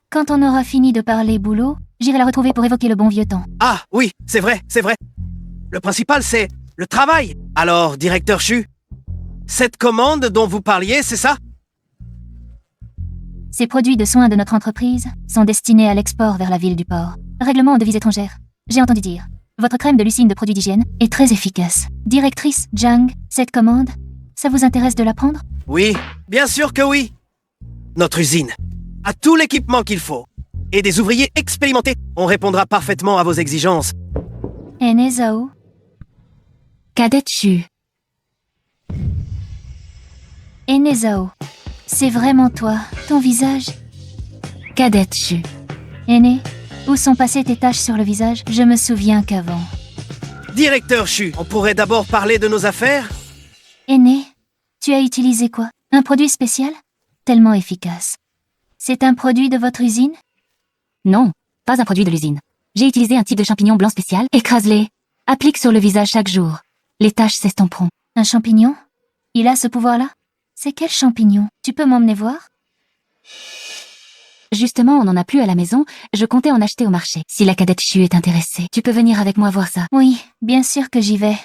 Quand on aura fini de parler boulot, j'irai la retrouver pour évoquer le bon vieux temps. Ah oui, c'est vrai, c'est vrai. Le principal, c'est le travail. Alors, directeur Chu, cette commande dont vous parliez, c'est ça? Ces produits de soins de notre entreprise sont destinés à l'export vers la ville du port. Règlement en devises étrangères. J'ai entendu dire. Votre crème de Lucine de produits d'hygiène est très efficace. Directrice Zhang, cette commande, ça vous intéresse de la prendre? Oui, bien sûr que oui. Notre usine a tout l'équipement qu'il faut. Et des ouvriers expérimentés. On répondra parfaitement à vos exigences. Aîné Zhao. Cadet Chu. Aîné Zhao. C'est vraiment toi, ton visage. Cadet Chu. Aîné, où sont passées tes taches sur le visage? Je me souviens qu'avant. Directeur Chu, on pourrait d'abord parler de nos affaires? Aîné, tu as utilisé quoi? Un produit spécial? Tellement efficace. C'est un produit de votre usine? Non, pas un produit de l'usine. J'ai utilisé un type de champignon blanc spécial. Écrase-les. Applique sur le visage chaque jour. Les taches s'estomperont. Un champignon? Il a ce pouvoir-là? C'est quel champignon? Tu peux m'emmener voir? Justement, on n'en a plus à la maison. Je comptais en acheter au marché. Si la cadette Chu est intéressée, tu peux venir avec moi voir ça. Oui, bien sûr que j'y vais.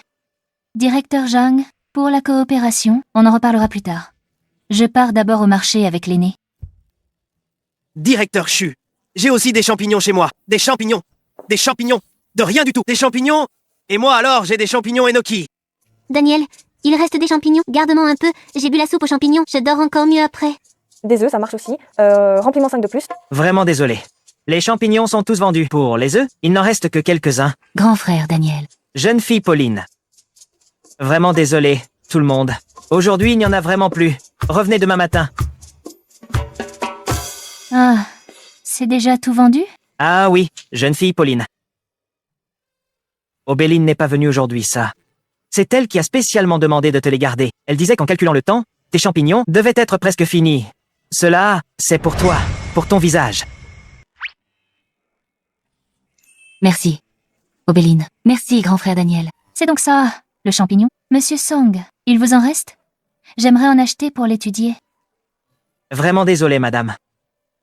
Directeur Zhang, pour la coopération, on en reparlera plus tard. Je pars d'abord au marché avec l'aîné. Directeur Chu, j'ai aussi des champignons chez moi. Des champignons. Des champignons. De rien du tout. Des champignons. Et moi alors, j'ai des champignons enoki. Daniel, il reste des champignons. Garde-moi un peu. J'ai bu la soupe aux champignons. Je dors encore mieux après. Des œufs, ça marche aussi. Remplis-moi 5 de plus. Vraiment désolé. Les champignons sont tous vendus. Pour les œufs, il n'en reste que quelques-uns. Grand frère Daniel. Jeune fille Pauline. Vraiment désolé, tout le monde. Aujourd'hui, il n'y en a vraiment plus. Revenez demain matin. Ah, c'est déjà tout vendu? Ah oui, jeune fille Pauline. Obéline n'est pas venue aujourd'hui, ça. C'est elle qui a spécialement demandé de te les garder. Elle disait qu'en calculant le temps, tes champignons devaient être presque finis. Cela, c'est pour toi, pour ton visage. Merci, Obéline. Merci, grand frère Daniel. C'est donc ça, le champignon? Monsieur Song, il vous en reste? J'aimerais en acheter pour l'étudier. Vraiment désolé, madame.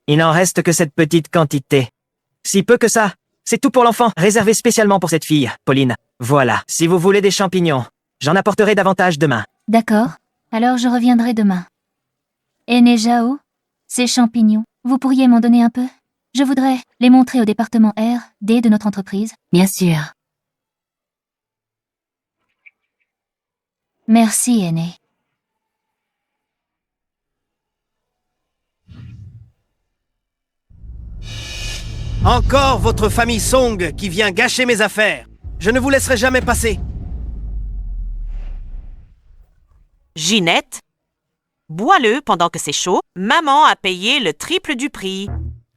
Il n'en reste que cette petite quantité. Si peu que ça. C'est tout pour l'enfant, réservé spécialement pour cette fille, Pauline. Voilà, si vous voulez des champignons, j'en apporterai davantage demain. D'accord, alors je reviendrai demain. Aîné Zhao, ces champignons, vous pourriez m'en donner un peu? Je voudrais les montrer au département R&D de notre entreprise. Bien sûr. Merci, aîné. Encore votre famille Song qui vient gâcher mes affaires. Je ne vous laisserai jamais passer. Ginette, bois-le pendant que c'est chaud. Maman a payé le triple du prix.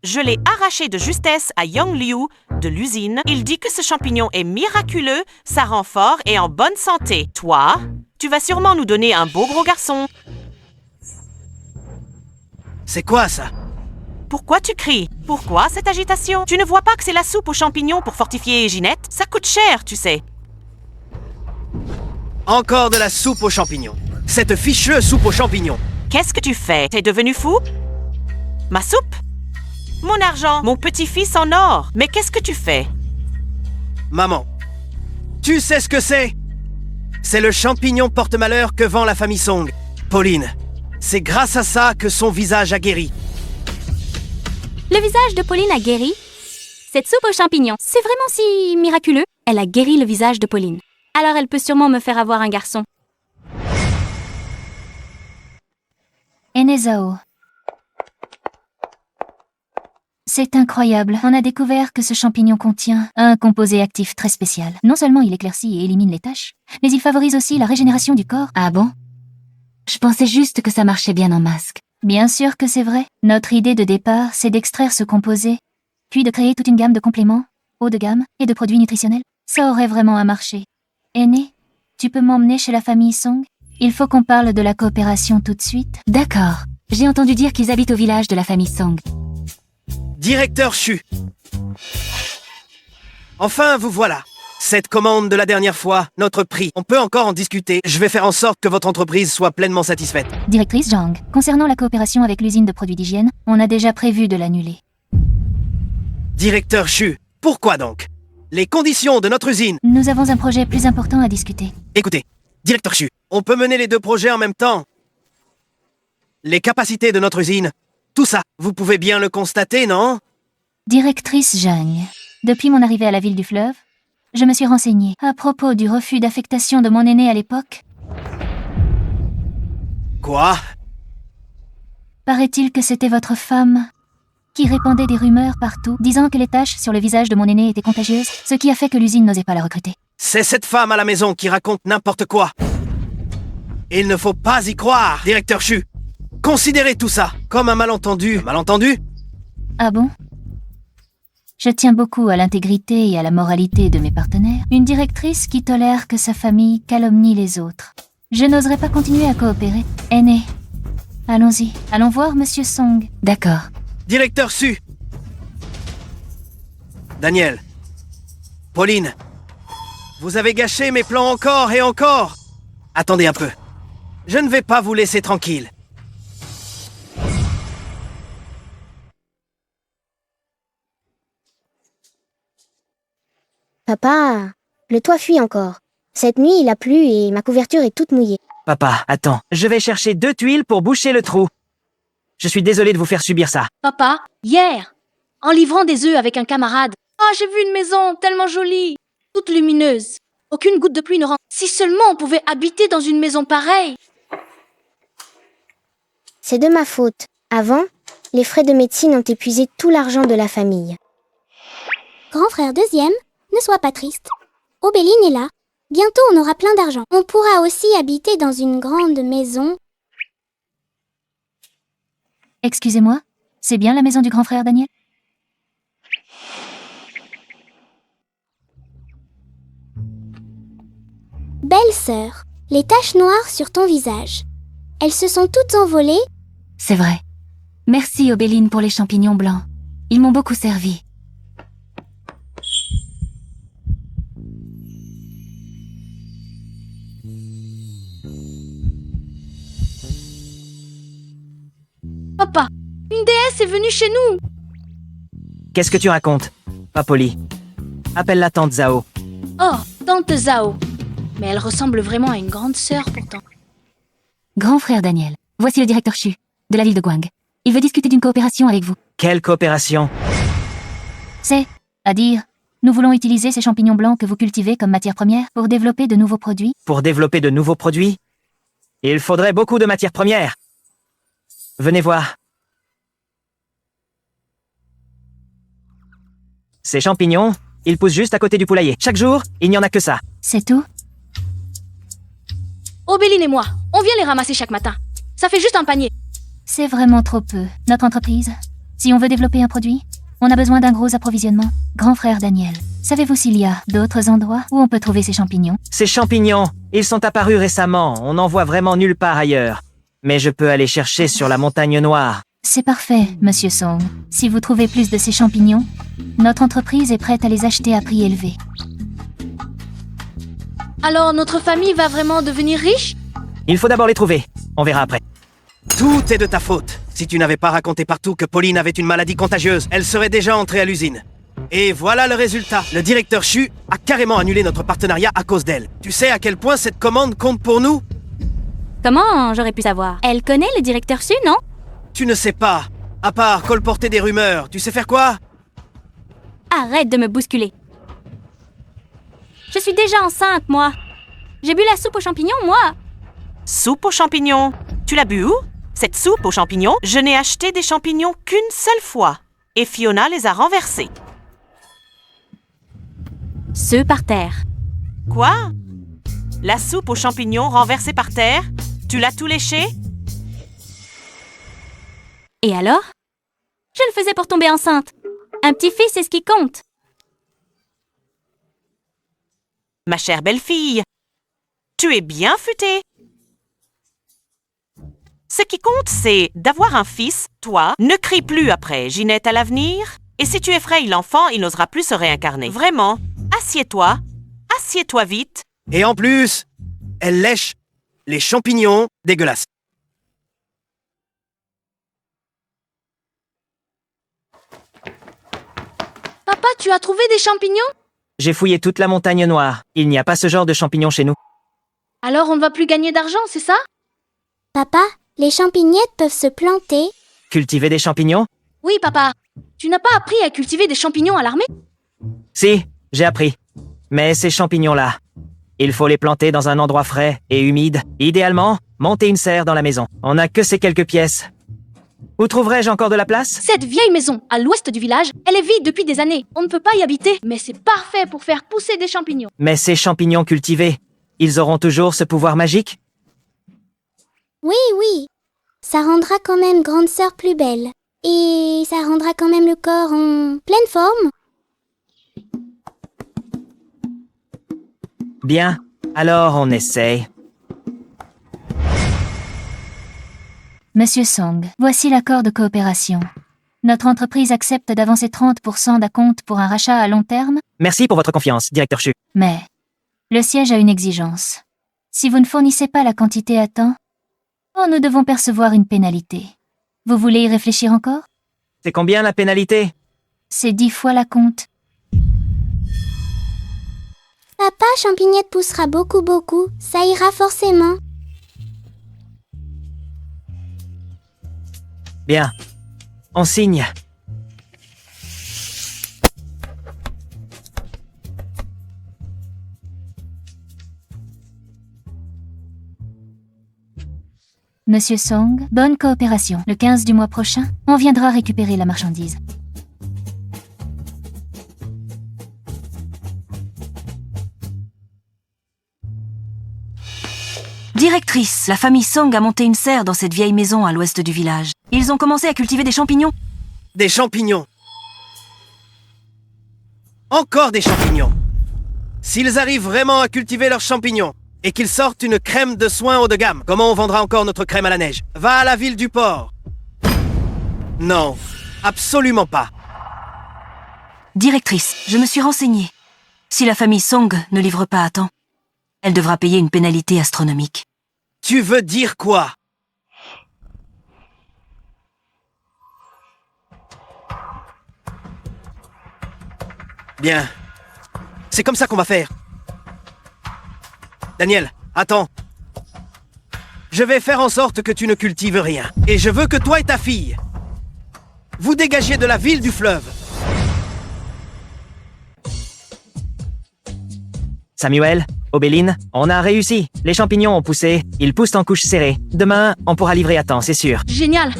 Je l'ai arraché de justesse à Yang Liu de l'usine. Il dit que ce champignon est miraculeux, ça rend fort et en bonne santé. Toi, tu vas sûrement nous donner un beau gros garçon. C'est quoi ça? Pourquoi tu cries? Pourquoi cette agitation? Tu ne vois pas que c'est la soupe aux champignons pour fortifier Ginette? Ça coûte cher, tu sais. Encore de la soupe aux champignons. Cette fichue soupe aux champignons. Qu'est-ce que tu fais? T'es devenu fou? Ma soupe? Mon argent, mon petit-fils en or. Mais qu'est-ce que tu fais? Maman, tu sais ce que c'est? C'est le champignon porte-malheur que vend la famille Song. Pauline, c'est grâce à ça que son visage a guéri. Le visage de Pauline a guéri? Cette soupe aux champignons, c'est vraiment si miraculeux? Elle a guéri le visage de Pauline. Alors elle peut sûrement me faire avoir un garçon. Aîné Zhao. C'est incroyable. On a découvert que ce champignon contient un composé actif très spécial. Non seulement il éclaircit et élimine les taches, mais il favorise aussi la régénération du corps. Ah bon? Je pensais juste que ça marchait bien en masque. Bien sûr que c'est vrai. Notre idée de départ, c'est d'extraire ce composé, puis de créer toute une gamme de compléments, haut de gamme et de produits nutritionnels. Ça aurait vraiment un marché. Aîné, tu peux m'emmener chez la famille Song? Il faut qu'on parle de la coopération tout de suite. D'accord. J'ai entendu dire qu'ils habitent au village de la famille Song. Directeur Chu. Enfin, vous voilà. Cette commande de la dernière fois, notre prix. On peut encore en discuter. Je vais faire en sorte que votre entreprise soit pleinement satisfaite. Directrice Zhang, concernant la coopération avec l'usine de produits d'hygiène, on a déjà prévu de l'annuler. Directeur Chu, pourquoi donc? Les conditions de notre usine. Nous avons un projet plus important à discuter. Écoutez, Directeur Chu, on peut mener les deux projets en même temps. Les capacités de notre usine, tout ça, vous pouvez bien le constater, non? Directrice Zhang, depuis mon arrivée à la ville du fleuve, je me suis renseignée à propos du refus d'affectation de mon aîné à l'époque. Quoi? Paraît-il que c'était votre femme qui répandait des rumeurs partout, disant que les taches sur le visage de mon aîné étaient contagieuses, ce qui a fait que l'usine n'osait pas la recruter. C'est cette femme à la maison qui raconte n'importe quoi. Il ne faut pas y croire, Directeur Chu. Considérez tout ça comme un malentendu. Malentendu? Ah bon? Je tiens beaucoup à l'intégrité et à la moralité de mes partenaires. Une directrice qui tolère que sa famille calomnie les autres. Je n'oserais pas continuer à coopérer. Aîné, allons-y. Allons voir Monsieur Song. D'accord. Directeur Su. Daniel. Pauline. Vous avez gâché mes plans encore et encore. Attendez un peu. Je ne vais pas vous laisser tranquille. Papa, le toit fuit encore. Cette nuit, il a plu et ma couverture est toute mouillée. Papa, attends. Je vais chercher 2 tuiles pour boucher le trou. Je suis désolé de vous faire subir ça. Papa, hier, en livrant des œufs avec un camarade, j'ai vu une maison tellement jolie, toute lumineuse. Aucune goutte de pluie ne rentre. Si seulement on pouvait habiter dans une maison pareille. C'est de ma faute. Avant, les frais de médecine ont épuisé tout l'argent de la famille. Grand frère deuxième, ne sois pas triste. Obéline est là. Bientôt on aura plein d'argent. On pourra aussi habiter dans une grande maison. Excusez-moi, c'est bien la maison du grand frère Daniel? Belle sœur, les taches noires sur ton visage. Elles se sont toutes envolées. C'est vrai. Merci Obéline pour les champignons blancs. Ils m'ont beaucoup servi. Papa, une déesse est venue chez nous. Qu'est-ce que tu racontes? Pas poli. Appelle la tante Zhao. Oh, tante Zhao. Mais elle ressemble vraiment à une grande sœur pourtant. Grand frère Daniel, voici le directeur Chu. de la ville de Guang. Il veut discuter d'une coopération avec vous. Quelle coopération? C'est, à dire, nous voulons utiliser ces champignons blancs que vous cultivez comme matière première pour développer de nouveaux produits. Pour développer de nouveaux produits? Il faudrait beaucoup de matières premières. Venez voir. Ces champignons, ils poussent juste à côté du poulailler. Chaque jour, il n'y en a que ça. C'est tout? Obéline et moi, on vient les ramasser chaque matin. Ça fait juste un panier. C'est vraiment trop peu. Notre entreprise, si on veut développer un produit, on a besoin d'un gros approvisionnement. Grand frère Daniel, savez-vous s'il y a d'autres endroits où on peut trouver ces champignons? Ces champignons, ils sont apparus récemment. On n'en voit vraiment nulle part ailleurs. Mais je peux aller chercher sur la montagne noire. C'est parfait, Monsieur Song. Si vous trouvez plus de ces champignons, notre entreprise est prête à les acheter à prix élevé. Alors notre famille va vraiment devenir riche? Il faut d'abord les trouver. On verra après. Tout est de ta faute. Si tu n'avais pas raconté partout que Pauline avait une maladie contagieuse, elle serait déjà entrée à l'usine. Et voilà le résultat. Le directeur Chu a carrément annulé notre partenariat à cause d'elle. Tu sais à quel point cette commande compte pour nous? Comment j'aurais pu savoir? Elle connaît le directeur Su, non? Tu ne sais pas. À part colporter des rumeurs, tu sais faire quoi? Arrête de me bousculer. Je suis déjà enceinte, moi. J'ai bu la soupe aux champignons, moi. Soupe aux champignons? Tu l'as bu où? Cette soupe aux champignons? Je n'ai acheté des champignons qu'une seule fois. Et Fiona les a renversés. Ceux par terre. Quoi? La soupe aux champignons renversée par terre? Tu l'as tout léché? Et alors? Je le faisais pour tomber enceinte. Un petit-fils, c'est ce qui compte. Ma chère belle-fille, tu es bien futée. Ce qui compte, c'est d'avoir un fils, toi. Ne crie plus après Ginette à l'avenir. Et si tu effrayes l'enfant, il n'osera plus se réincarner. Vraiment, assieds-toi. Assieds-toi vite. Et en plus, elle lèche les champignons dégueulasses. Papa, tu as trouvé des champignons? J'ai fouillé toute la montagne noire. Il n'y a pas ce genre de champignons chez nous. Alors on ne va plus gagner d'argent, c'est ça? Papa, les champignettes peuvent se planter. Cultiver des champignons? Oui, papa. Tu n'as pas appris à cultiver des champignons à l'armée? Si, j'ai appris. Mais ces champignons-là, il faut les planter dans un endroit frais et humide. Idéalement, monter une serre dans la maison. On n'a que ces quelques pièces. Où trouverais-je encore de la place? Cette vieille maison, à l'ouest du village, elle est vide depuis des années. On ne peut pas y habiter, mais c'est parfait pour faire pousser des champignons. Mais ces champignons cultivés, ils auront toujours ce pouvoir magique? Oui, oui. Ça rendra quand même grande sœur plus belle. Et ça rendra quand même le corps en pleine forme. Bien, alors on essaye. Monsieur Song, voici l'accord de coopération. Notre entreprise accepte d'avancer 30% d'acompte pour un rachat à long terme, Merci pour votre confiance, directeur Chu. mais le siège a une exigence. Si vous ne fournissez pas la quantité à temps, nous devons percevoir une pénalité. Vous voulez y réfléchir encore? C'est combien la pénalité? C'est 10 fois l'acompte. Papa, champignette poussera beaucoup, beaucoup. Ça ira forcément. Bien. On signe. Monsieur Song, bonne coopération. Le 15 du mois prochain, on viendra récupérer la marchandise. Directrice, la famille Song a monté une serre dans cette vieille maison à l'ouest du village. Ils ont commencé à cultiver des champignons. Des champignons. Encore des champignons. S'ils arrivent vraiment à cultiver leurs champignons et qu'ils sortent une crème de soins haut de gamme, comment on vendra encore notre crème à la neige? Va à la ville du port. Non, absolument pas. Directrice, je me suis renseignée. Si la famille Song ne livre pas à temps, elle devra payer une pénalité astronomique. Tu veux dire quoi? Bien. C'est comme ça qu'on va faire. Daniel, attends. Je vais faire en sorte que tu ne cultives rien. Et je veux que toi et ta fille, vous dégagiez de la ville du fleuve. Samuel, Obéline, on a réussi. Les champignons ont poussé, ils poussent en couche serrée. Demain, on pourra livrer à temps, c'est sûr. Génial.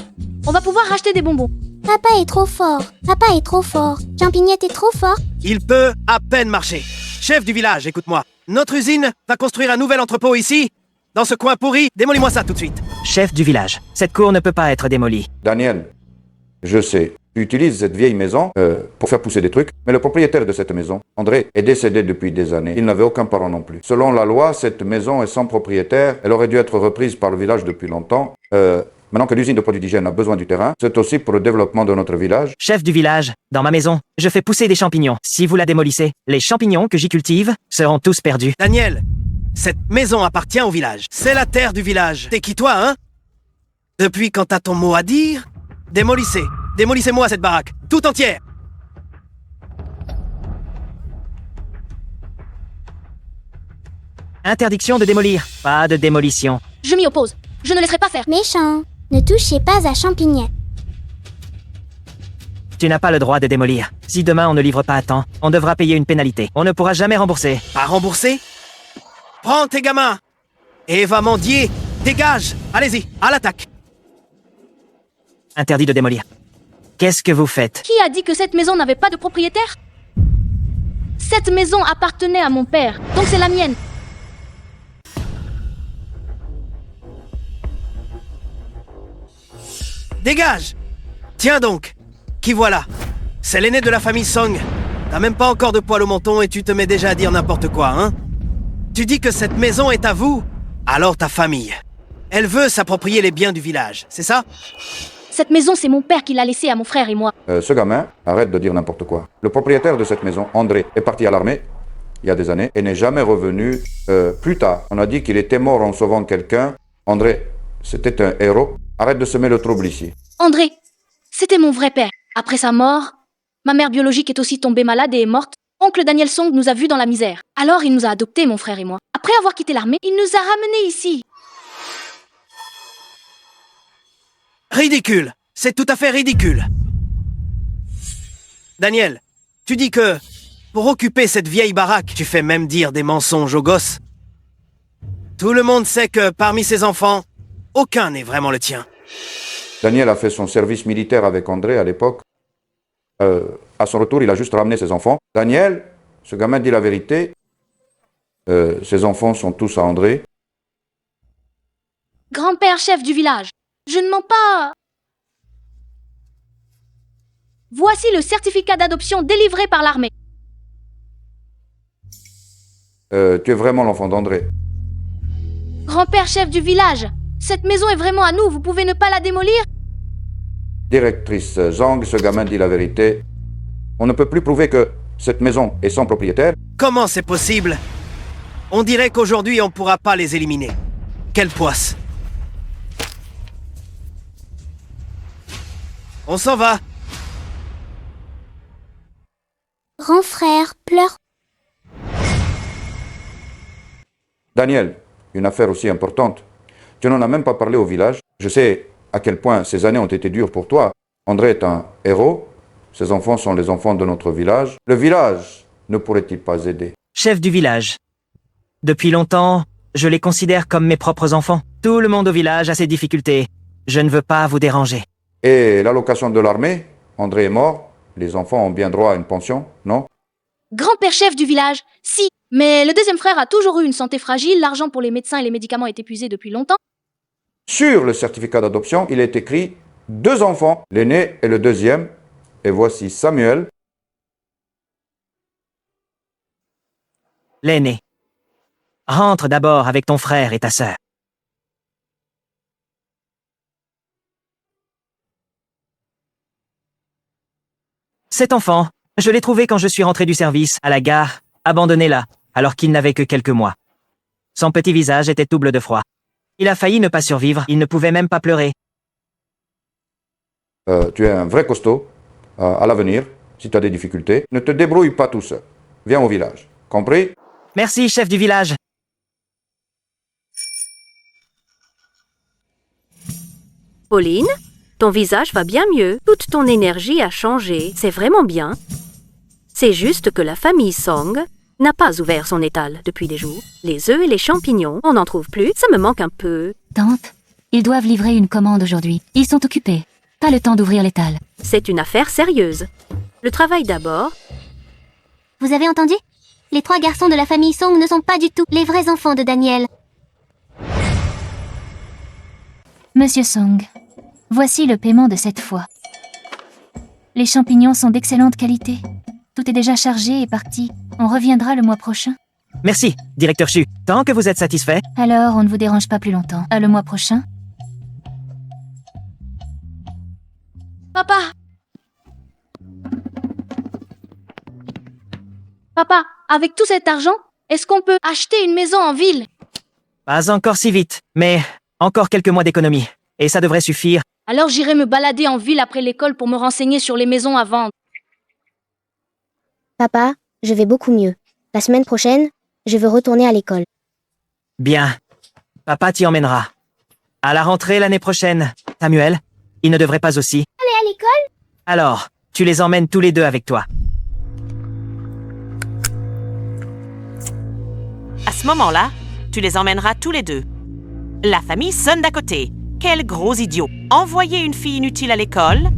On va pouvoir acheter des bonbons. Papa est trop fort. Papa est trop fort. Champignette est trop fort. Il peut à peine marcher. Chef du village, écoute-moi. Notre usine va construire un nouvel entrepôt ici, dans ce coin pourri. Démolis-moi ça tout de suite. Chef du village, cette cour ne peut pas être démolie. Daniel, je sais, tu utilises cette vieille maison pour faire pousser des trucs, mais le propriétaire de cette maison, André, est décédé depuis des années. Il n'avait aucun parent non plus. Selon la loi, cette maison est sans propriétaire. Elle aurait dû être reprise par le village depuis longtemps. Maintenant que l'usine de produits d'hygiène a besoin du terrain, c'est aussi pour le développement de notre village. Chef du village, dans ma maison, je fais pousser des champignons. Si vous la démolissez, les champignons que j'y cultive seront tous perdus. Daniel, cette maison appartient au village. C'est la terre du village. T'es qui toi, hein? Depuis quand t'as ton mot à dire? Démolissez. Démolissez-moi cette baraque. Tout entière. Interdiction de démolir. Pas de démolition. Je m'y oppose. Je ne laisserai pas faire. Méchant. Ne touchez pas à Champignette. Tu n'as pas le droit de démolir. Si demain on ne livre pas à temps, on devra payer une pénalité. On ne pourra jamais rembourser. Pas rembourser? Prends tes gamins. Eva Mandier, dégage. Allez-y, à l'attaque. Interdit de démolir. Qu'est-ce que vous faites? Qui a dit que cette maison n'avait pas de propriétaire? Cette maison appartenait à mon père, donc c'est la mienne. Dégage! Tiens donc, qui voilà? C'est l'aîné de la famille Song. T'as même pas encore de poil au menton et tu te mets déjà à dire n'importe quoi, hein? Tu dis que cette maison est à vous? Alors ta famille. Elle veut s'approprier les biens du village, c'est ça? Cette maison, c'est mon père qui l'a laissée à mon frère et moi. Ce gamin, arrête de dire n'importe quoi. Le propriétaire de cette maison, André, est parti à l'armée il y a des années et n'est jamais revenu plus tard. On a dit qu'il était mort en sauvant quelqu'un. André, c'était un héros. Arrête de semer le trouble ici. André, c'était mon vrai père. Après sa mort, ma mère biologique est aussi tombée malade et est morte. Oncle Daniel Song nous a vus dans la misère. Alors il nous a adoptés, mon frère et moi. Après avoir quitté l'armée, il nous a ramenés ici. Ridicule! C'est tout à fait ridicule! Daniel, tu dis que, pour occuper cette vieille baraque, tu fais même dire des mensonges aux gosses. Tout le monde sait que, parmi ses enfants, aucun n'est vraiment le tien. Daniel a fait son service militaire avec André à l'époque. À son retour, il a juste ramené ses enfants. Daniel, ce gamin dit la vérité. Ses enfants sont tous à André. Grand-père chef du village, je ne mens pas. Voici le certificat d'adoption délivré par l'armée. Tu es vraiment l'enfant d'André. Grand-père chef du village, cette maison est vraiment à nous, vous pouvez ne pas la démolir? Directrice Zhang, ce gamin dit la vérité. On ne peut plus prouver que cette maison est sans propriétaire. Comment c'est possible? On dirait qu'aujourd'hui on pourra pas les éliminer. Quelle poisse! On s'en va. Grand frère pleure. Daniel, une affaire aussi importante. Tu n'en as même pas parlé au village. Je sais à quel point ces années ont été dures pour toi. André est un héros. Ses enfants sont les enfants de notre village. Le village ne pourrait-il pas aider? Chef du village. Depuis longtemps, je les considère comme mes propres enfants. Tout le monde au village a ses difficultés. Je ne veux pas vous déranger. Et l'allocation de l'armée? André est mort. Les enfants ont bien droit à une pension, non? Grand-père chef du village, si. Mais le deuxième frère a toujours eu une santé fragile, l'argent pour les médecins et les médicaments est épuisé depuis longtemps. Sur le certificat d'adoption, il est écrit 2 enfants, l'aîné et le deuxième. Et voici Samuel. L'aîné. Rentre d'abord avec ton frère et ta sœur. Cet enfant, je l'ai trouvé quand je suis rentré du service, à la gare, abandonné là, alors qu'il n'avait que quelques mois. Son petit visage était tout bleu de froid. Il a failli ne pas survivre, il ne pouvait même pas pleurer. Tu es un vrai costaud. À l'avenir, si tu as des difficultés, ne te débrouille pas tout seul. Viens au village. Compris? Merci, chef du village. Pauline, ton visage va bien mieux. Toute ton énergie a changé. C'est vraiment bien. C'est juste que la famille Song n'a pas ouvert son étal depuis des jours. Les œufs et les champignons, on n'en trouve plus. Ça me manque un peu. Tante, ils doivent livrer une commande aujourd'hui. Ils sont occupés. Pas le temps d'ouvrir l'étal. C'est une affaire sérieuse. Le travail d'abord. Vous avez entendu? Les 3 garçons de la famille Song ne sont pas du tout les vrais enfants de Daniel. Monsieur Song, voici le paiement de cette fois. Les champignons sont d'excellente qualité. Tout est déjà chargé et parti. On reviendra le mois prochain. Merci, directeur Chu. Tant que vous êtes satisfait. Alors, on ne vous dérange pas plus longtemps. À le mois prochain. Papa! Papa, avec tout cet argent, est-ce qu'on peut acheter une maison en ville? Pas encore si vite, mais encore quelques mois d'économie. Et ça devrait suffire. Alors j'irai me balader en ville après l'école pour me renseigner sur les maisons à vendre. Papa, je vais beaucoup mieux. La semaine prochaine, je veux retourner à l'école. Bien. Papa t'y emmènera. À la rentrée l'année prochaine. Samuel, il ne devrait pas aussi. Aller à l'école? Alors, tu les emmènes tous les deux avec toi. À ce moment-là, tu les emmèneras tous les deux. La famille sonne d'à côté. Quel gros idiot. Envoyer une fille inutile à l'école?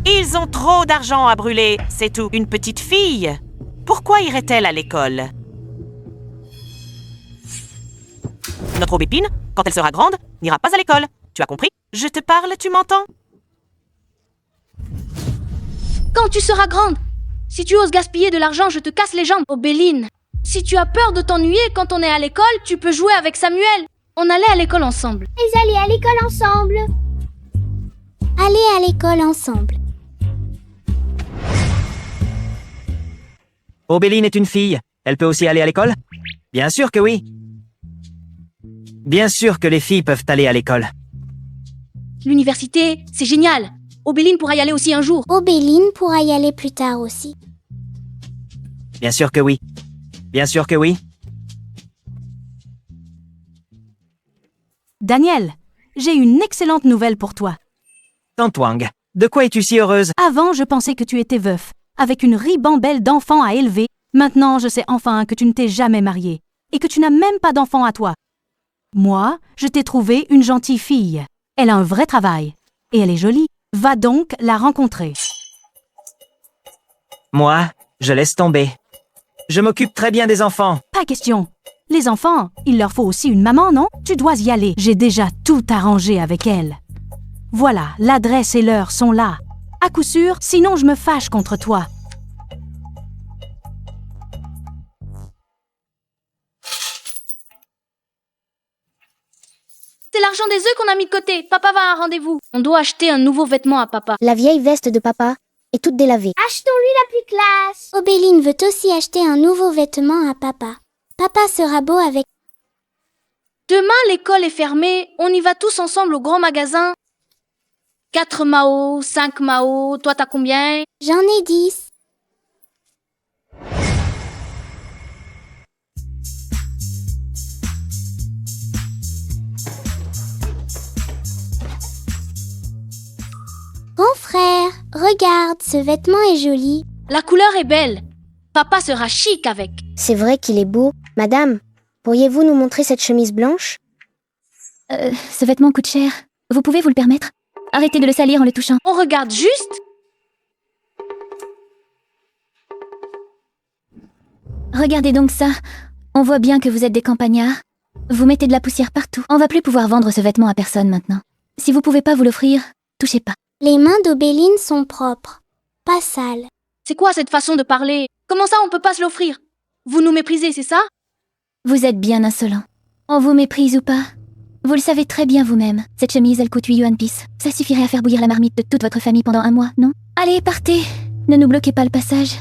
Ils ont trop d'argent à brûler, c'est tout. Une petite fille. Pourquoi irait-elle à l'école? Notre aubépine, quand elle sera grande, n'ira pas à l'école. Tu as compris? Je te parle, tu m'entends? Quand tu seras grande, si tu oses gaspiller de l'argent, je te casse les jambes, Obéline. Si tu as peur de t'ennuyer quand on est à l'école, tu peux jouer avec Samuel. On allait à l'école ensemble. Ils allaient à l'école ensemble. Allez à l'école ensemble. Obéline est une fille. Elle peut aussi aller à l'école? Bien sûr que oui. Bien sûr que les filles peuvent aller à l'école. L'université, c'est génial. Obéline pourra y aller aussi un jour. Obéline pourra y aller plus tard aussi. Bien sûr que oui. Bien sûr que oui. Daniel, j'ai une excellente nouvelle pour toi. Tante Wang, de quoi es-tu si heureuse? Avant, je pensais que tu étais veuf, avec une ribambelle d'enfants à élever. Maintenant, je sais enfin que tu ne t'es jamais marié et que tu n'as même pas d'enfant à toi. Moi, je t'ai trouvé une gentille fille. Elle a un vrai travail. Et elle est jolie. Va donc la rencontrer. Moi, je laisse tomber. Je m'occupe très bien des enfants. Pas question. Les enfants, il leur faut aussi une maman, non? Tu dois y aller. J'ai déjà tout arrangé avec elle. Voilà, l'adresse et l'heure sont là. À coup sûr, sinon je me fâche contre toi. C'est l'argent des œufs qu'on a mis de côté. Papa va à un rendez-vous. On doit acheter un nouveau vêtement à papa. La vieille veste de papa est toute délavée. Achetons-lui la plus classe. Obéline veut aussi acheter un nouveau vêtement à papa. Papa sera beau avec... Demain, l'école est fermée. On y va tous ensemble au grand magasin. 4 Mao, 5 Mao. Toi, t'as combien? J'en ai 10. Grand frère, regarde, ce vêtement est joli. La couleur est belle. Papa sera chic avec. C'est vrai qu'il est beau. Madame, pourriez-vous nous montrer cette chemise blanche? Ce vêtement coûte cher. Vous pouvez vous le permettre? Arrêtez de le salir en le touchant. On regarde juste. Regardez donc ça. On voit bien que vous êtes des campagnards. Vous mettez de la poussière partout. On va plus pouvoir vendre ce vêtement à personne maintenant. Si vous pouvez pas vous l'offrir, touchez pas. Les mains d'Obéline sont propres, pas sales. C'est quoi cette façon de parler? Comment ça, on peut pas se l'offrir? Vous nous méprisez, c'est ça? Vous êtes bien insolent. On vous méprise ou pas? Vous le savez très bien vous-même. Cette chemise, elle coûte 8 yuan piece. Ça suffirait à faire bouillir la marmite de toute votre famille pendant un mois, non? Allez, partez. Ne nous bloquez pas le passage.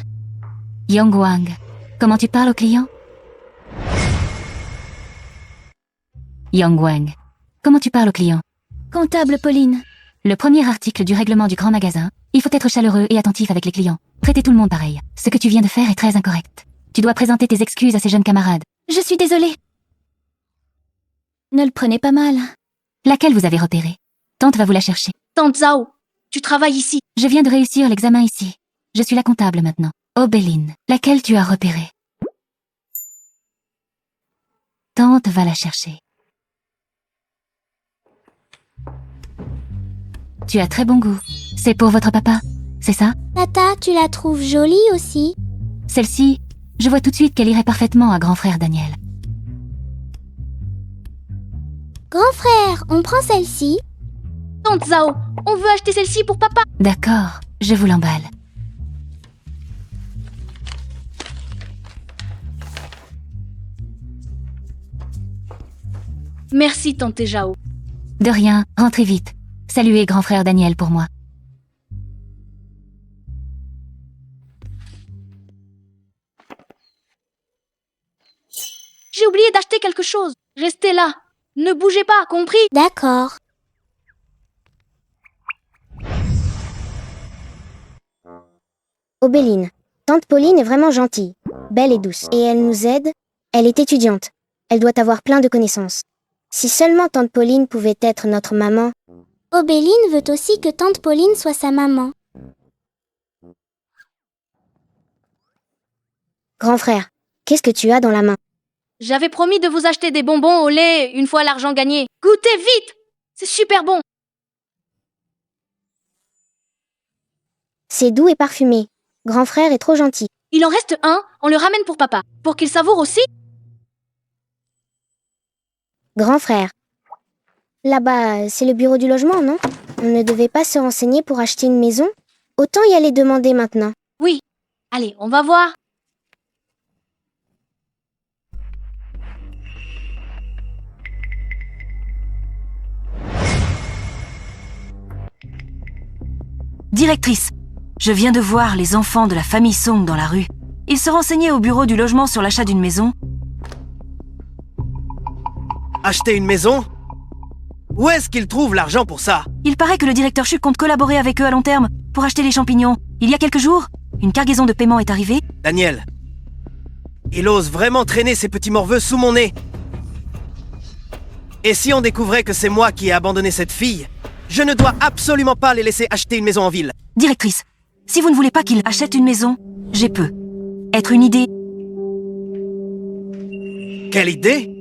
Yang Wang, comment tu parles aux clients? Yang Wang, comment tu parles aux clients? Comptable Pauline. Le premier article du règlement du grand magasin, il faut être chaleureux et attentif avec les clients. Traitez tout le monde pareil. Ce que tu viens de faire est très incorrect. Tu dois présenter tes excuses à ces jeunes camarades. Je suis désolée. Ne le prenez pas mal. Laquelle vous avez repérée? Tante va vous la chercher. Tante Zhao, tu travailles ici. Je viens de réussir l'examen ici. Je suis la comptable maintenant. Obéline, laquelle tu as repérée. Tante va la chercher. Tu as très bon goût. C'est pour votre papa, c'est ça? Tata, tu la trouves jolie aussi? Celle-ci, je vois tout de suite qu'elle irait parfaitement à grand frère Daniel. Grand frère, on prend celle-ci? Tante Zhao, on veut acheter celle-ci pour papa. D'accord, je vous l'emballe. Merci, tante Zhao. De rien, rentrez vite. Saluez grand frère Daniel pour moi. J'ai oublié d'acheter quelque chose. Restez là. Ne bougez pas, compris? D'accord. Obéline, tante Pauline est vraiment gentille, belle et douce. Et elle nous aide. Elle est étudiante. Elle doit avoir plein de connaissances. Si seulement tante Pauline pouvait être notre maman. Obéline veut aussi que tante Pauline soit sa maman. Grand frère, qu'est-ce que tu as dans la main? J'avais promis de vous acheter des bonbons au lait une fois l'argent gagné. Goûtez vite! C'est super bon. C'est doux et parfumé. Grand frère est trop gentil. Il en reste un, on le ramène pour papa. Pour qu'il savoure aussi. Grand frère. Là-bas, c'est le bureau du logement, non? On ne devait pas se renseigner pour acheter une maison? Autant y aller demander maintenant. Oui. Allez, on va voir. Directrice, je viens de voir les enfants de la famille Song dans la rue. Ils se renseignaient au bureau du logement sur l'achat d'une maison. Acheter une maison? Où est-ce qu'ils trouvent l'argent pour ça? Il paraît que le directeur Chu compte collaborer avec eux à long terme pour acheter les champignons. Il y a quelques jours, une cargaison de paiement est arrivée. Daniel, il ose vraiment traîner ces petits morveux sous mon nez. Et si on découvrait que c'est moi qui ai abandonné cette fille? Je ne dois absolument pas les laisser acheter une maison en ville. Directrice, si vous ne voulez pas qu'il achète une maison, j'ai peu. Être une idée... Quelle idée?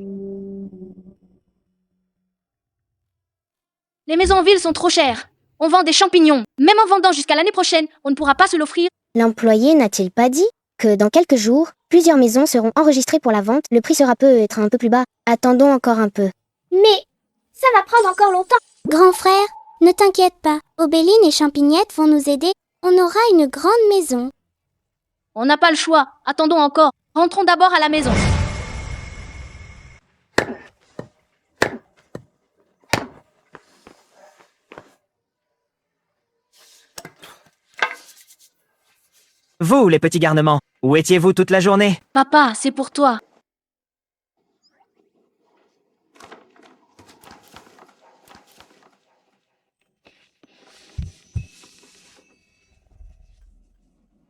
Les maisons en ville sont trop chères. On vend des champignons. Même en vendant jusqu'à l'année prochaine, on ne pourra pas se l'offrir. L'employé n'a-t-il pas dit que dans quelques jours, plusieurs maisons seront enregistrées pour la vente? Le prix sera peut-être un peu plus bas. Attendons encore un peu. Mais ça va prendre encore longtemps. Grand frère, ne t'inquiète pas. Obéline et Champignette vont nous aider. On aura une grande maison. On n'a pas le choix. Attendons encore. Rentrons d'abord à la maison. Vous, les petits garnements, où étiez-vous toute la journée? Papa, c'est pour toi.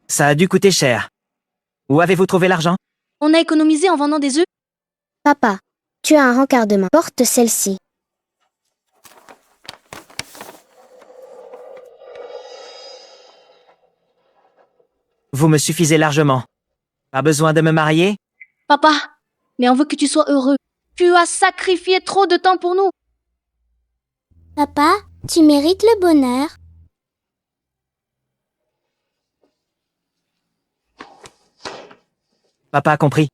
Ça a dû coûter cher. Où avez-vous trouvé l'argent? On a économisé en vendant des œufs. Papa, tu as un rencard de main. Porte celle-ci. Vous me suffisez largement. Pas besoin de me marier? Papa, mais on veut que tu sois heureux. Tu as sacrifié trop de temps pour nous. Papa, tu mérites le bonheur. Papa a compris.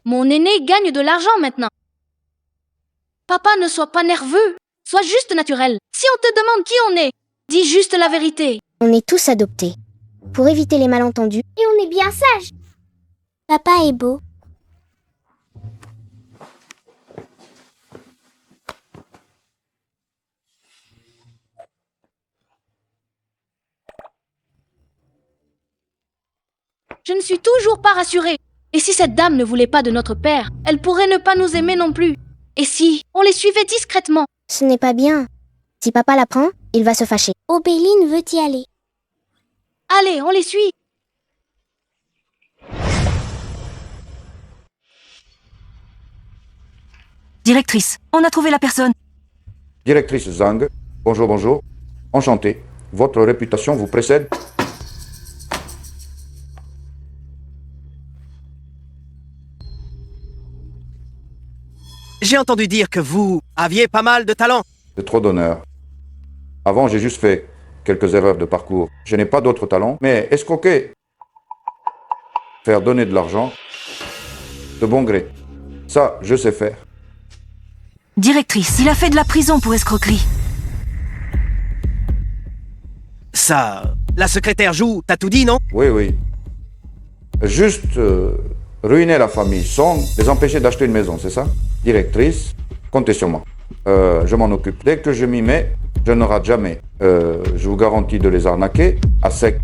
Mon aîné gagne de l'argent maintenant. Papa, ne sois pas nerveux. Sois juste naturel. Si on te demande qui on est, dis juste la vérité. On est tous adoptés. Pour éviter les malentendus. Et on est bien sages. Papa est beau. Je ne suis toujours pas rassurée. Et si cette dame ne voulait pas de notre père, elle pourrait ne pas nous aimer non plus. Et si on les suivait discrètement? Ce n'est pas bien. Si papa l'apprend, il va se fâcher. Obéline veut y aller. Allez, on les suit. Directrice, on a trouvé la personne. Directrice Zhang, bonjour, bonjour. Enchanté. Votre réputation vous précède. J'ai entendu dire que vous aviez pas mal de talent. C'est trop d'honneur. Avant, j'ai juste fait quelques erreurs de parcours. Je n'ai pas d'autres talents, mais escroquer, faire donner de l'argent, de bon gré, ça, je sais faire. Directrice, il a fait de la prison pour escroquerie. Ça, la secrétaire joue, t'as tout dit, non? Oui, oui. Juste ruiner la famille Song, les empêcher d'acheter une maison, c'est ça? Directrice, comptez sur moi. Je m'en occupe. Dès que je m'y mets, je ne rate jamais. Je vous garantis de les arnaquer à sec.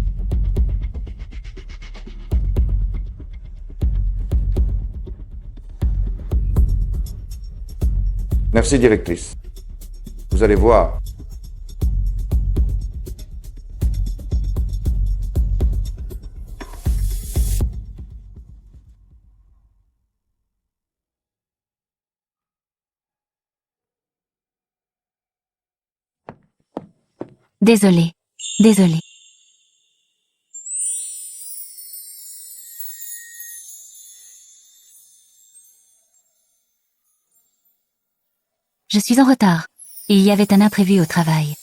Merci, directrice. Vous allez voir. Désolée. Désolée. Je suis en retard. Il y avait un imprévu au travail.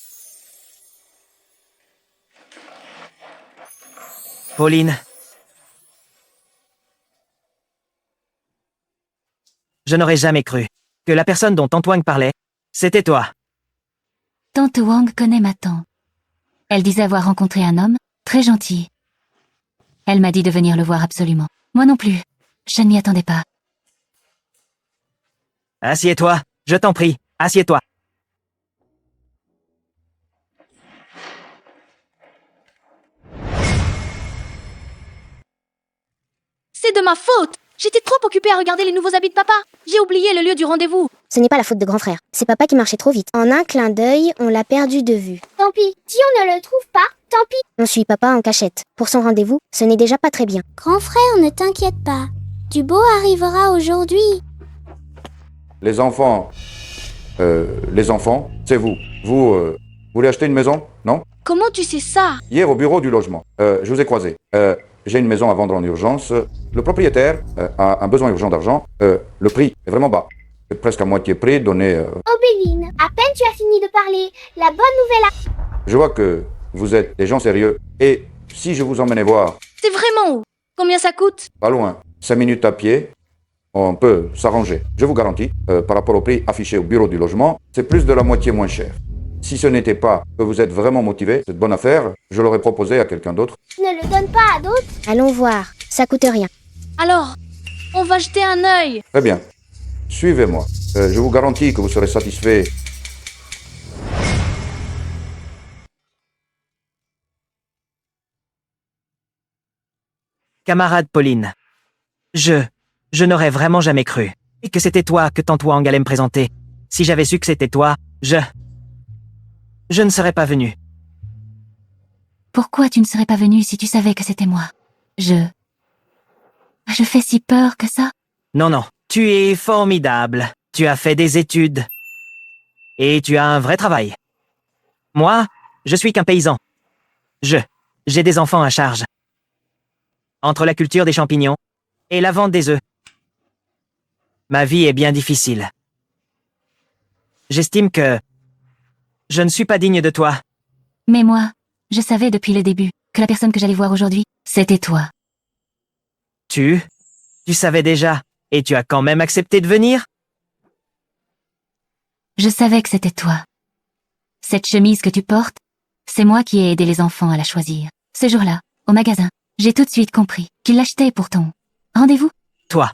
Pauline. Je n'aurais jamais cru que la personne dont Tante Wang parlait, c'était toi. Tante Wang connaît ma tante. Elle disait avoir rencontré un homme, très gentil. Elle m'a dit de venir le voir absolument. Moi non plus. Je ne m'y attendais pas. Assieds-toi, je t'en prie, assieds-toi. C'est de ma faute. J'étais trop occupée à regarder les nouveaux habits de papa. J'ai oublié le lieu du rendez-vous. Ce n'est pas la faute de grand frère. C'est papa qui marchait trop vite. En un clin d'œil, on l'a perdu de vue. Tant pis, si on ne le trouve pas, tant pis. On suit papa en cachette. Pour son rendez-vous, ce n'est déjà pas très bien. Grand frère, ne t'inquiète pas. Du beau arrivera aujourd'hui. Les enfants, c'est vous. Vous voulez acheter une maison, non? Comment tu sais ça? Hier, au bureau du logement, je vous ai croisé. J'ai une maison à vendre en urgence. Le propriétaire a un besoin urgent d'argent. Le prix est vraiment bas. C'est presque à moitié prix donné... Obéline, à peine tu as fini de parler. La bonne nouvelle Je vois que vous êtes des gens sérieux. Et si je vous emmenais voir... C'est vraiment où? Combien ça coûte? Pas loin. 5 minutes à pied. On peut s'arranger. Je vous garantis, par rapport au prix affiché au bureau du logement, c'est plus de la moitié moins cher. Si ce n'était pas que vous êtes vraiment motivé, cette bonne affaire, je l'aurais proposé à quelqu'un d'autre. Ne le donne pas à d'autres. Allons voir, ça coûte rien. Alors, on va jeter un œil. Très bien. Suivez-moi. Je vous garantis que vous serez satisfait. Camarade Pauline, je n'aurais vraiment jamais cru. Et que c'était toi que Tante Wang allait me présenter. Si j'avais su que c'était toi, je ne serais pas venu. Pourquoi tu ne serais pas venu si tu savais que c'était moi? Je fais si peur que ça? Non, non, tu es formidable. Tu as fait des études. Et tu as un vrai travail. Moi, je suis qu'un paysan. J'ai des enfants à charge. Entre la culture des champignons et la vente des œufs. Ma vie est bien difficile. J'estime que je ne suis pas digne de toi. Mais moi, je savais depuis le début que la personne que j'allais voir aujourd'hui, c'était toi. Tu savais déjà, et tu as quand même accepté de venir? Je savais que c'était toi. Cette chemise que tu portes, c'est moi qui ai aidé les enfants à la choisir. Ce jour-là, au magasin, j'ai tout de suite compris qu'ils l'achetaient pour ton rendez-vous. Toi.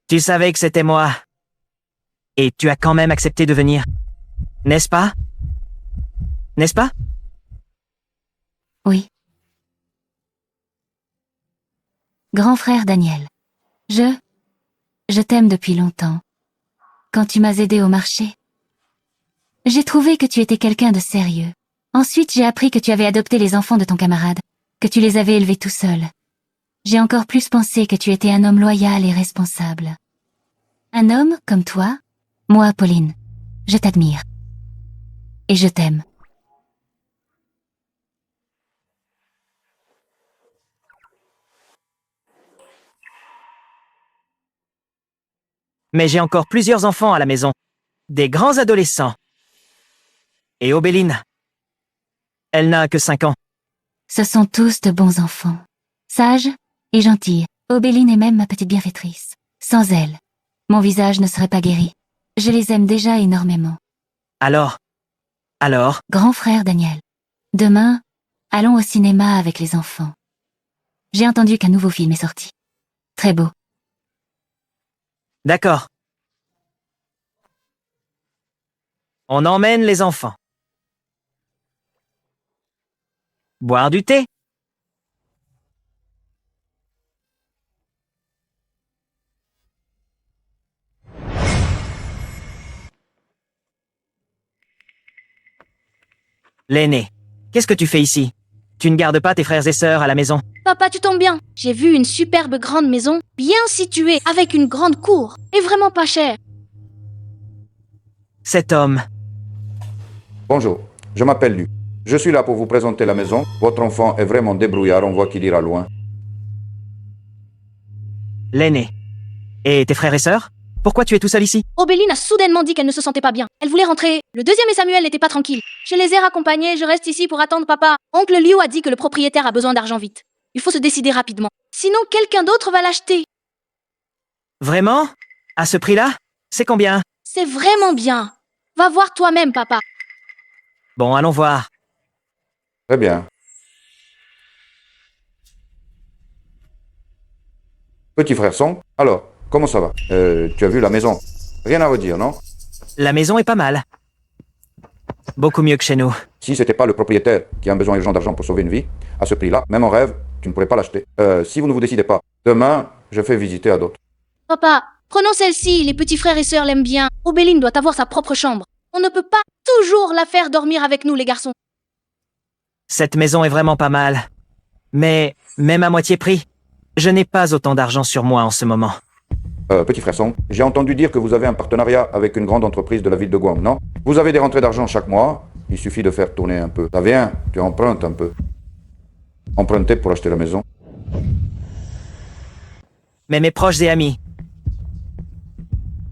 Tu savais que c'était moi. Et tu as quand même accepté de venir. N'est-ce pas? N'est-ce pas? Oui. Grand frère Daniel, je t'aime depuis longtemps. Quand tu m'as aidé au marché, j'ai trouvé que tu étais quelqu'un de sérieux. Ensuite, j'ai appris que tu avais adopté les enfants de ton camarade, que tu les avais élevés tout seul. J'ai encore plus pensé que tu étais un homme loyal et responsable. Un homme comme toi, moi, Pauline, je t'admire. Et je t'aime. Mais j'ai encore plusieurs enfants à la maison. Des grands adolescents. Et Obéline. Elle n'a que 5 ans. Ce sont tous de bons enfants. Sages et gentils. Obéline est même ma petite bienfaitrice. Sans elle, mon visage ne serait pas guéri. Je les aime déjà énormément. Alors? Grand frère Daniel. Demain, allons au cinéma avec les enfants. J'ai entendu qu'un nouveau film est sorti. Très beau. D'accord. On emmène les enfants. Boire du thé? L'aîné, qu'est-ce que tu fais ici? Tu ne gardes pas tes frères et sœurs à la maison? Papa, tu tombes bien. J'ai vu une superbe grande maison, bien située, avec une grande cour, et vraiment pas chère. Cet homme. Bonjour, je m'appelle Luc. Je suis là pour vous présenter la maison. Votre enfant est vraiment débrouillard, on voit qu'il ira loin. L'aîné. Et tes frères et sœurs? Pourquoi tu es tout seul ici? Obéline a soudainement dit qu'elle ne se sentait pas bien. Elle voulait rentrer. Le deuxième et Samuel n'étaient pas tranquilles. Je les ai raccompagnés, je reste ici pour attendre papa. Oncle Liu a dit que le propriétaire a besoin d'argent vite. Il faut se décider rapidement. Sinon, quelqu'un d'autre va l'acheter. Vraiment? À ce prix-là? C'est combien? C'est vraiment bien. Va voir toi-même, papa. Bon, allons voir. Très bien. Petit frère Song, alors, comment ça va? Tu as vu la maison? Rien à redire, non? La maison est pas mal. Beaucoup mieux que chez nous. Si c'était pas le propriétaire qui a un besoin urgent d'argent pour sauver une vie, à ce prix-là, même en rêve, tu ne pourrais pas l'acheter. Si vous ne vous décidez pas, demain, je fais visiter à d'autres. Papa, prenons celle-ci, les petits frères et sœurs l'aiment bien. Obéline doit avoir sa propre chambre. On ne peut pas toujours la faire dormir avec nous, les garçons. Cette maison est vraiment pas mal. Mais, même à moitié prix, je n'ai pas autant d'argent sur moi en ce moment. Petit frère Song, j'ai entendu dire que vous avez un partenariat avec une grande entreprise de la ville de Guam, non? Vous avez des rentrées d'argent chaque mois, il suffit de faire tourner un peu. Ça vient, tu empruntes un peu. Emprunter pour acheter la maison. Mais mes proches et amis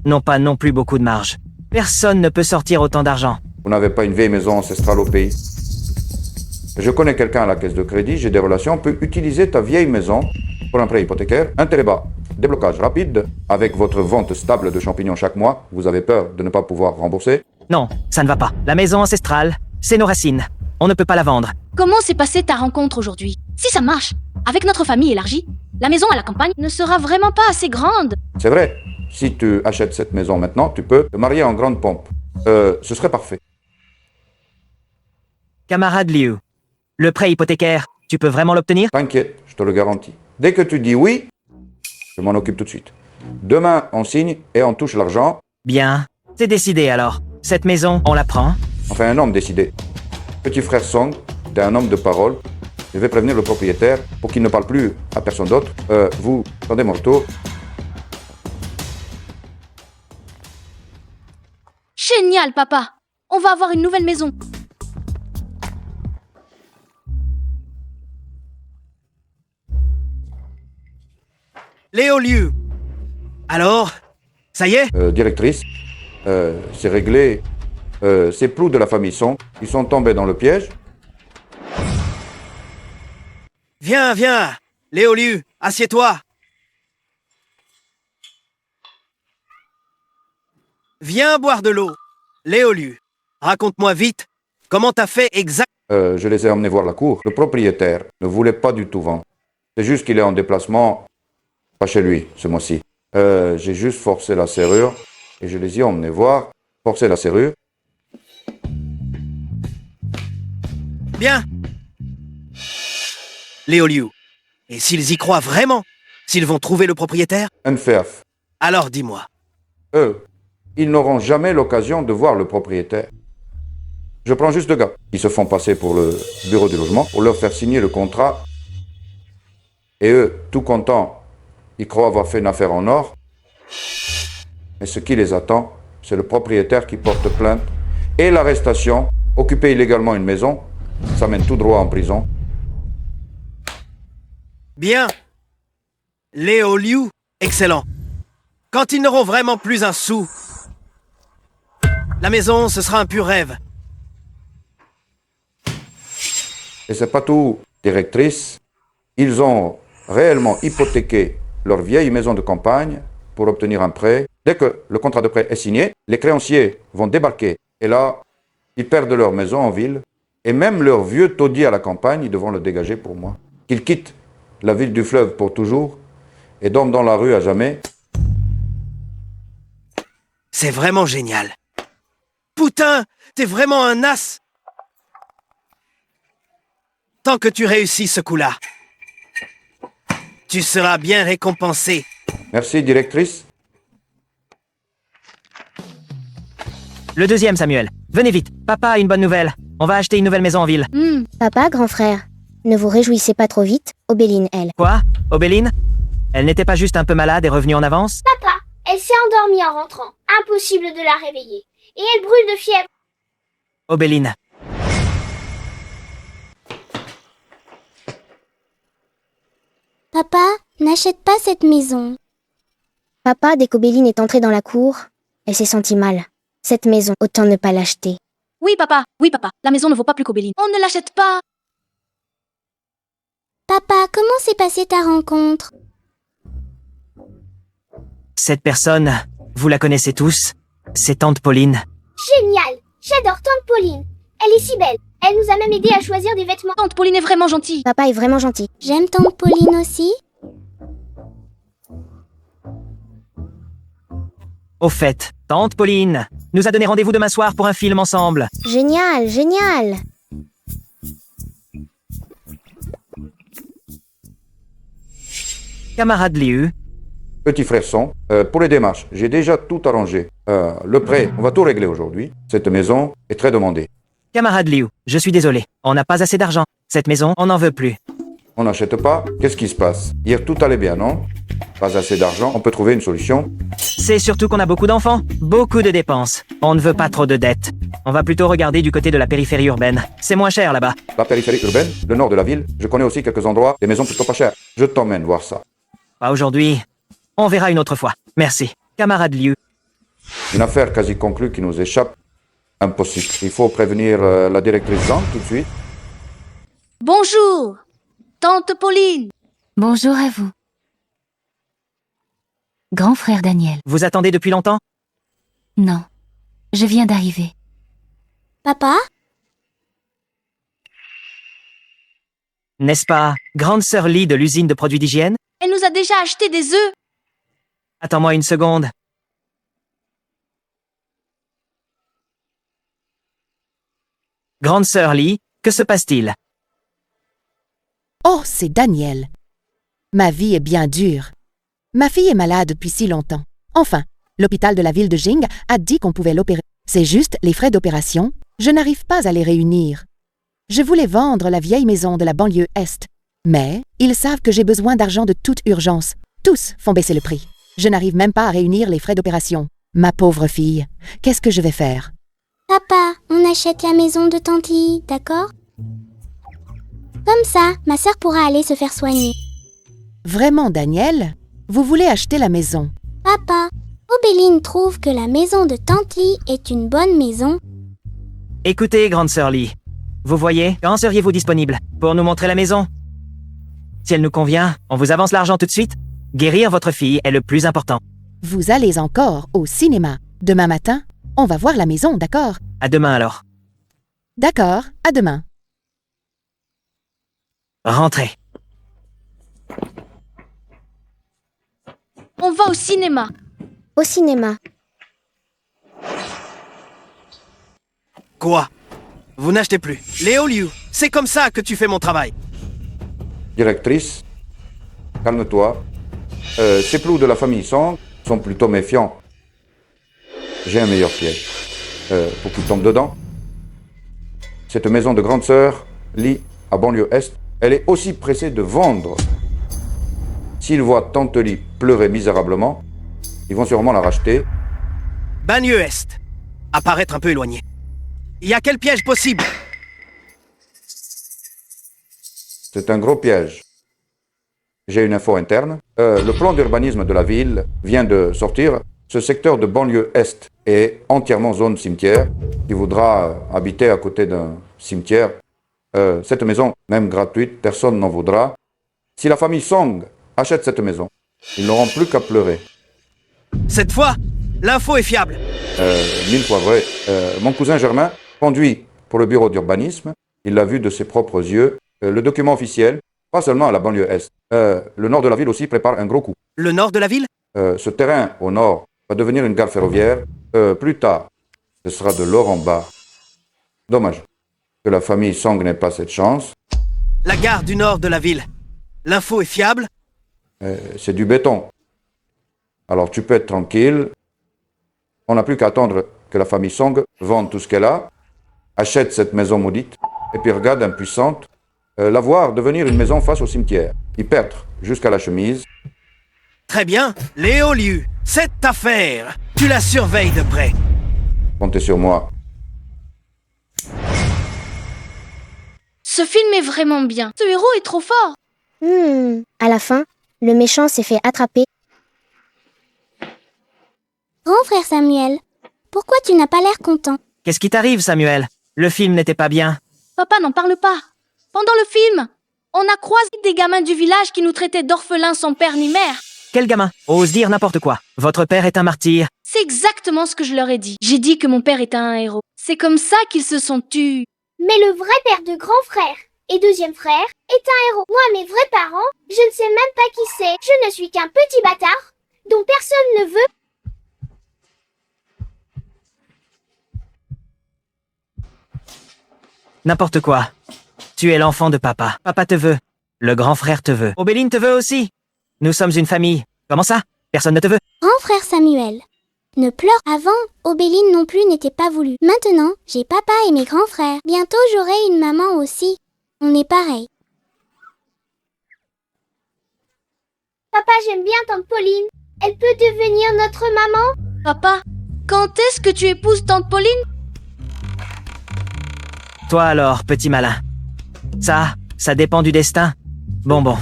n'ont pas non plus beaucoup de marge. Personne ne peut sortir autant d'argent. Vous n'avez pas une vieille maison ancestrale au pays? Je connais quelqu'un à la caisse de crédit, j'ai des relations, on peut utiliser ta vieille maison pour un prêt hypothécaire, intérêt bas, déblocage rapide, avec votre vente stable de champignons chaque mois, vous avez peur de ne pas pouvoir rembourser? Non, ça ne va pas. La maison ancestrale, c'est nos racines. On ne peut pas la vendre. Comment s'est passée ta rencontre aujourd'hui? Si ça marche, avec notre famille élargie, la maison à la campagne ne sera vraiment pas assez grande. C'est vrai, si tu achètes cette maison maintenant, tu peux te marier en grande pompe. Ce serait parfait. Camarade Liu, le prêt hypothécaire, tu peux vraiment l'obtenir? T'inquiète, je te le garantis. Dès que tu dis oui, je m'en occupe tout de suite. Demain, on signe et on touche l'argent. Bien, c'est décidé alors. Cette maison, on la prend? Enfin, un homme décidé. Petit frère Song, t'es un homme de parole. Je vais prévenir le propriétaire pour qu'il ne parle plus à personne d'autre. Vous, attendez mon retour. Génial, papa. On va avoir une nouvelle maison. Léo Liu. Alors, ça y est? Directrice, c'est réglé. Ces plous de la famille Song, ils sont tombés dans le piège. Viens, viens. Léo Liu, assieds-toi. Viens boire de l'eau. Léo Liu, raconte-moi vite, comment t'as fait exact... Je les ai emmenés voir la cour. Le propriétaire ne voulait pas du tout vendre. C'est juste qu'il est en déplacement, pas chez lui, ce mois-ci. J'ai juste forcé la serrure et je les ai emmenés voir, forcer la serrure. Bien. Léo Liu, et s'ils y croient vraiment? S'ils vont trouver le propriétaire? NFF. Alors dis-moi. Eux, ils n'auront jamais l'occasion de voir le propriétaire. Je prends juste deux gars qui se font passer pour le bureau du logement pour leur faire signer le contrat. Et eux, tout contents, ils croient avoir fait une affaire en or. Mais ce qui les attend, c'est le propriétaire qui porte plainte et l'arrestation. Occuper illégalement une maison, ça mène tout droit en prison. Bien. Léo Liu, excellent. Quand ils n'auront vraiment plus un sou, la maison, ce sera un pur rêve. Et c'est pas tout, directrice. Ils ont réellement hypothéqué leur vieille maison de campagne pour obtenir un prêt. Dès que le contrat de prêt est signé, les créanciers vont débarquer. Et là, ils perdent leur maison en ville. Et même leur vieux taudis à la campagne, ils devront le dégager pour moi. Qu'ils quittent la ville du fleuve pour toujours et dorment dans la rue à jamais. C'est vraiment génial. Putain, t'es vraiment un as. Tant que tu réussis ce coup-là, tu seras bien récompensé. Merci, directrice. Le deuxième, Samuel. Venez vite. Papa a une bonne nouvelle. On va acheter une nouvelle maison en ville. Papa, grand frère, ne vous réjouissez pas trop vite. Obéline, elle. Quoi? Obéline? Elle n'était pas juste un peu malade et revenue en avance? Papa, elle s'est endormie en rentrant. Impossible de la réveiller. Et elle brûle de fièvre. Obéline. Papa, n'achète pas cette maison. Papa, dès qu'Obéline est entrée dans la cour, elle s'est sentie mal. Cette maison, autant ne pas l'acheter. Oui, papa. La maison ne vaut pas plus qu'Obéline. On ne l'achète pas. Papa, comment s'est passée ta rencontre? Cette personne, vous la connaissez tous? C'est Tante Pauline. Génial. J'adore Tante Pauline. Elle est si belle. Elle nous a même aidé à choisir des vêtements. Tante Pauline est vraiment gentille. Papa est vraiment gentil. J'aime Tante Pauline aussi. Au fait, Tante Pauline nous a donné rendez-vous demain soir pour un film ensemble. Génial, génial. Camarade Liu. Petit frère son, pour les démarches, j'ai déjà tout arrangé. Le prêt, on va tout régler aujourd'hui. Cette maison est très demandée. Camarade Liu, je suis désolé. On n'a pas assez d'argent. Cette maison, on n'en veut plus. On n'achète pas? Qu'est-ce qui se passe? Hier, tout allait bien, non? Pas assez d'argent, on peut trouver une solution. C'est surtout qu'on a beaucoup d'enfants, beaucoup de dépenses. On ne veut pas trop de dettes. On va plutôt regarder du côté de la périphérie urbaine. C'est moins cher là-bas. La périphérie urbaine, le nord de la ville, je connais aussi quelques endroits, des maisons plutôt pas chères. Je t'emmène voir ça. Pas aujourd'hui. On verra une autre fois. Merci. Camarade Liu. Une affaire quasi conclue qui nous échappe. Impossible. Il faut prévenir la directrice Zhang tout de suite. Bonjour, Tante Pauline. Bonjour à vous. Grand frère Daniel. Vous attendez depuis longtemps? Non, je viens d'arriver. Papa? N'est-ce pas grande sœur Lee de l'usine de produits d'hygiène? Elle nous a déjà acheté des œufs. Attends-moi une seconde. Grande sœur Lee, que se passe-t-il? Oh, c'est Daniel. Ma vie est bien dure. Ma fille est malade depuis si longtemps. Enfin, l'hôpital de la ville de Jing a dit qu'on pouvait l'opérer. C'est juste les frais d'opération. Je n'arrive pas à les réunir. Je voulais vendre la vieille maison de la banlieue Est. Mais ils savent que j'ai besoin d'argent de toute urgence. Tous font baisser le prix. Je n'arrive même pas à réunir les frais d'opération. Ma pauvre fille, qu'est-ce que je vais faire? Papa, on achète la maison de Tante Lee, d'accord? Comme ça, ma sœur pourra aller se faire soigner. Vraiment, Daniel? Vous voulez acheter la maison? Papa, Obéline trouve que la maison de Tante Lee est une bonne maison. Écoutez, grande sœur Lee. Vous voyez, quand seriez-vous disponible pour nous montrer la maison? Si elle nous convient, on vous avance l'argent tout de suite. Guérir votre fille est le plus important. Vous allez encore au cinéma. Demain matin, on va voir la maison, d'accord? À demain alors. D'accord, à demain. Rentrez. On va au cinéma. Au cinéma. Quoi? Vous n'achetez plus. Léo Liu, c'est comme ça que tu fais mon travail. Directrice, calme-toi. Ces plous de la famille Song sont plutôt méfiants. J'ai un meilleur piège. Pour qu'ils tombent dedans. Cette maison de grande sœur, Lee, à banlieue Est, elle est aussi pressée de vendre. S'ils voient Tante Lee pleurer misérablement, ils vont sûrement la racheter Banlieue Est. À paraître un peu éloigné. Il y a quel piège possible? C'est un gros piège. J'ai une info interne. Le plan d'urbanisme de la ville vient de sortir. Ce secteur de banlieue Est est entièrement zone cimetière. Qui voudra habiter à côté d'un cimetière, cette maison, même gratuite, personne n'en voudra. Si la famille Song achète cette maison, ils n'auront plus qu'à pleurer. Cette fois, l'info est fiable. 1000 fois vrai. Mon cousin Germain conduit pour le bureau d'urbanisme. Il l'a vu de ses propres yeux. Le document officiel, pas seulement à la banlieue Est. Le nord de la ville aussi prépare un gros coup. Le nord de la ville? Ce terrain au nord va devenir une gare ferroviaire. Plus tard, ce sera de l'or en bas. Dommage que la famille Song n'ait pas cette chance. La gare du nord de la ville. L'info est fiable? C'est du béton. Alors tu peux être tranquille. On n'a plus qu'à attendre que la famille Song vende tout ce qu'elle a, achète cette maison maudite, et puis regarde impuissante, la voir devenir une maison face au cimetière, y perdre jusqu'à la chemise. Très bien, Léo Liu, cette affaire, tu la surveilles de près. Comptez sur moi. Ce film est vraiment bien. Ce héros est trop fort. À la fin, le méchant s'est fait attraper. Grand frère Samuel, pourquoi tu n'as pas l'air content? Qu'est-ce qui t'arrive, Samuel? Le film n'était pas bien. Papa, n'en parle pas. Pendant le film, on a croisé des gamins du village qui nous traitaient d'orphelins sans père ni mère. Quel gamin? Ose dire n'importe quoi. Votre père est un martyr. C'est exactement ce que je leur ai dit. J'ai dit que mon père était un héros. C'est comme ça qu'ils se sont tus. Mais le vrai père de grand frère et deuxième frère est un héros. Moi, mes vrais parents, je ne sais même pas qui c'est. Je ne suis qu'un petit bâtard dont personne ne veut. N'importe quoi. Tu es l'enfant de papa. Papa te veut. Le grand frère te veut. Obéline te veut aussi. Nous sommes une famille. Comment ça? Personne ne te veut? Grand frère Samuel, ne pleure. Avant, Obéline non plus n'était pas voulue. Maintenant, j'ai papa et mes grands frères. Bientôt, j'aurai une maman aussi. On est pareil. Papa, j'aime bien tante Pauline. Elle peut devenir notre maman? Papa, quand est-ce que tu épouses tante Pauline? Toi alors, petit malin. Ça dépend du destin. Bon.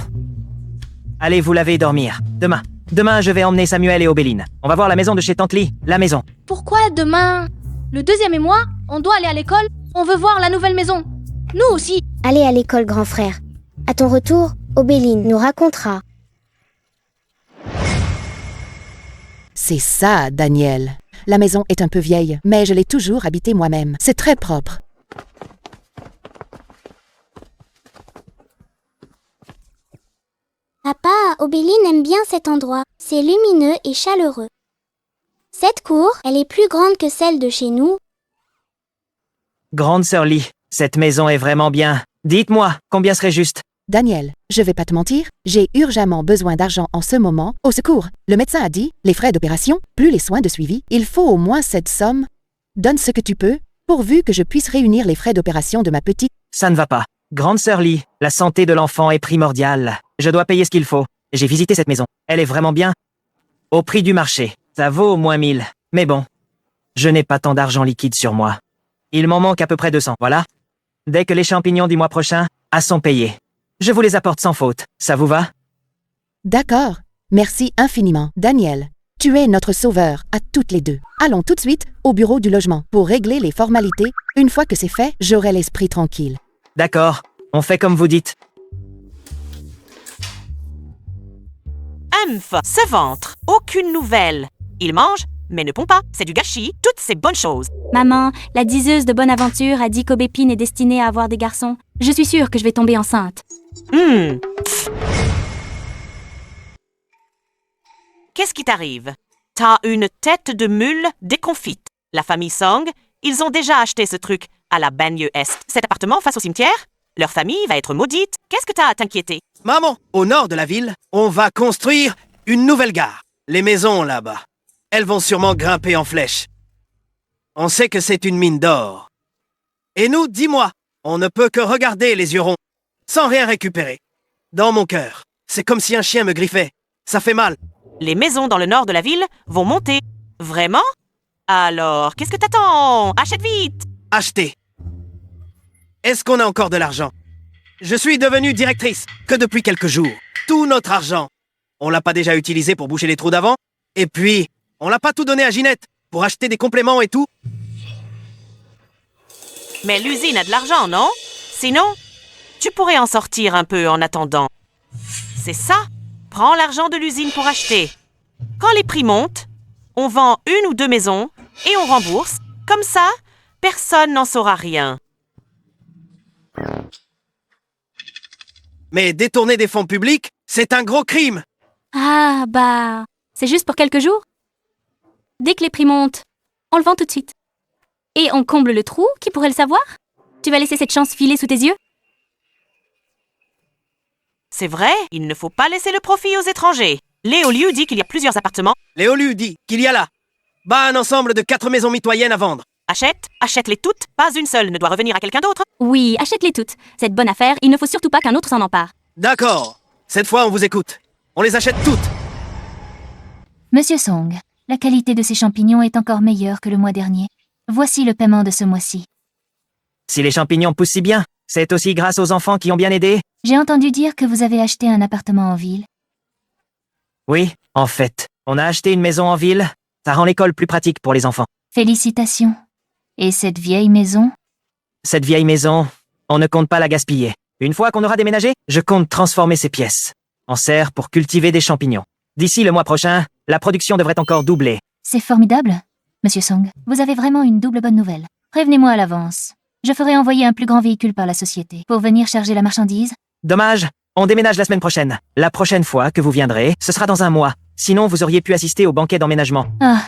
Allez vous laver et dormir. Demain, je vais emmener Samuel et Obéline. On va voir la maison de chez Tante Lee, la maison. Pourquoi demain? Le deuxième et moi, on doit aller à l'école. On veut voir la nouvelle maison. Nous aussi. Allez à l'école, grand frère. À ton retour, Obéline nous racontera. C'est ça, Daniel. La maison est un peu vieille, mais je l'ai toujours habitée moi-même. C'est très propre. Papa, Obéline aime bien cet endroit. C'est lumineux et chaleureux. Cette cour, elle est plus grande que celle de chez nous. Grande sœur Lee, cette maison est vraiment bien. Dites-moi, combien serait juste? Daniel, je vais pas te mentir, j'ai urgemment besoin d'argent en ce moment. Au secours, le médecin a dit, les frais d'opération, plus les soins de suivi, il faut au moins cette somme. Donne ce que tu peux, pourvu que je puisse réunir les frais d'opération de ma petite. Ça ne va pas. Grande sœur Lee, la santé de l'enfant est primordiale. Je dois payer ce qu'il faut. J'ai visité cette maison. Elle est vraiment bien. Au prix du marché. Ça vaut au moins 1000. Mais bon, je n'ai pas tant d'argent liquide sur moi. Il m'en manque à peu près 200, voilà. Dès que les champignons du mois prochain sont payés, je vous les apporte sans faute. Ça vous va? D'accord. Merci infiniment, Daniel. Tu es notre sauveur, à toutes les deux. Allons tout de suite au bureau du logement pour régler les formalités. Une fois que c'est fait, j'aurai l'esprit tranquille. D'accord, on fait comme vous dites. Humph, ce ventre, aucune nouvelle. Il mange, mais ne pond pas. C'est du gâchis, toutes ces bonnes choses. Maman, la diseuse de Bonaventure a dit qu'Aubépine est destinée à avoir des garçons. Je suis sûre que je vais tomber enceinte. Qu'est-ce qui t'arrive? T'as une tête de mule déconfite. La famille Song, ils ont déjà acheté ce truc à la banlieue Est. Cet appartement face au cimetière? Leur famille va être maudite. Qu'est-ce que t'as à t'inquiéter? Maman, au nord de la ville, on va construire une nouvelle gare. Les maisons là-bas, elles vont sûrement grimper en flèche. On sait que c'est une mine d'or. Et nous, dis-moi, on ne peut que regarder les yeux ronds, sans rien récupérer. Dans mon cœur, c'est comme si un chien me griffait. Ça fait mal. Les maisons dans le nord de la ville vont monter. Vraiment? Alors, qu'est-ce que t'attends? Achète vite! Acheter. Est-ce qu'on a encore de l'argent? Je suis devenue directrice que depuis quelques jours. Tout notre argent, on l'a pas déjà utilisé pour boucher les trous d'avant? Et puis, on l'a pas tout donné à Ginette pour acheter des compléments et tout? Mais l'usine a de l'argent, non? Sinon, tu pourrais en sortir un peu en attendant. C'est ça. Prends l'argent de l'usine pour acheter. Quand les prix montent, on vend 1 ou 2 maisons et on rembourse. Comme ça, personne n'en saura rien. Mais détourner des fonds publics, c'est un gros crime. Ah, bah, c'est juste pour quelques jours. Dès que les prix montent, on le vend tout de suite. Et on comble le trou, qui pourrait le savoir? Tu vas laisser cette chance filer sous tes yeux? C'est vrai, il ne faut pas laisser le profit aux étrangers. Léoliu dit qu'il y a plusieurs appartements. Léoliu dit qu'il y a là, un ensemble de 4 maisons mitoyennes à vendre. Achète-les toutes, pas une seule ne doit revenir à quelqu'un d'autre. Oui, achète-les toutes. Cette bonne affaire, il ne faut surtout pas qu'un autre s'en empare. D'accord, cette fois on vous écoute. On les achète toutes. Monsieur Song, la qualité de ces champignons est encore meilleure que le mois dernier. Voici le paiement de ce mois-ci. Si les champignons poussent si bien, c'est aussi grâce aux enfants qui ont bien aidé? J'ai entendu dire que vous avez acheté un appartement en ville. Oui, en fait, on a acheté une maison en ville. Ça rend l'école plus pratique pour les enfants. Félicitations. Et cette vieille maison? Cette vieille maison, on ne compte pas la gaspiller. Une fois qu'on aura déménagé, je compte transformer ces pièces en serre pour cultiver des champignons. D'ici le mois prochain, la production devrait encore doubler. C'est formidable. Monsieur Song, vous avez vraiment une double bonne nouvelle. Prévenez-moi à l'avance. Je ferai envoyer un plus grand véhicule par la société pour venir charger la marchandise. Dommage, on déménage la semaine prochaine. La prochaine fois que vous viendrez, ce sera dans un mois. Sinon, vous auriez pu assister au banquet d'emménagement. Ah,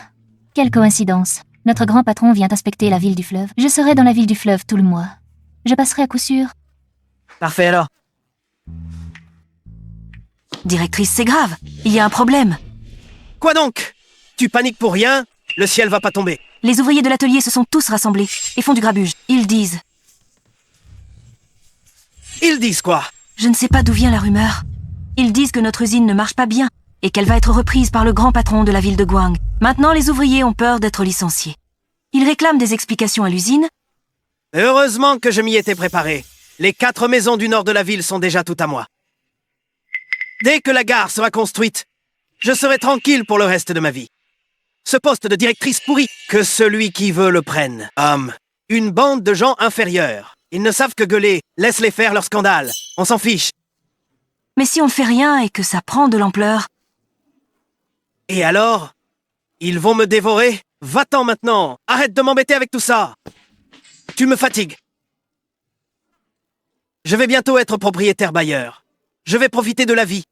quelle coïncidence. Notre grand patron vient inspecter la ville du fleuve. Je serai dans la ville du fleuve tout le mois. Je passerai à coup sûr. Parfait alors. Directrice, c'est grave. Il y a un problème. Quoi donc? Tu paniques pour rien? Le ciel va pas tomber. Les ouvriers de l'atelier se sont tous rassemblés et font du grabuge. Ils disent... Ils disent quoi? Je ne sais pas d'où vient la rumeur. Ils disent que notre usine ne marche pas bien et qu'elle va être reprise par le grand patron de la ville de Guang. Maintenant, les ouvriers ont peur d'être licenciés. Ils réclament des explications à l'usine. Heureusement que je m'y étais préparé. Les 4 maisons du nord de la ville sont déjà toutes à moi. Dès que la gare sera construite, je serai tranquille pour le reste de ma vie. Ce poste de directrice pourri, que celui qui veut le prenne. Une bande de gens inférieurs. Ils ne savent que gueuler. Laisse-les faire leur scandale. On s'en fiche. Mais si on ne fait rien et que ça prend de l'ampleur... Et alors? Ils vont me dévorer? Va-t'en maintenant. Arrête de m'embêter avec tout ça. Tu me fatigues. Je vais bientôt être propriétaire bailleur. Je vais profiter de la vie.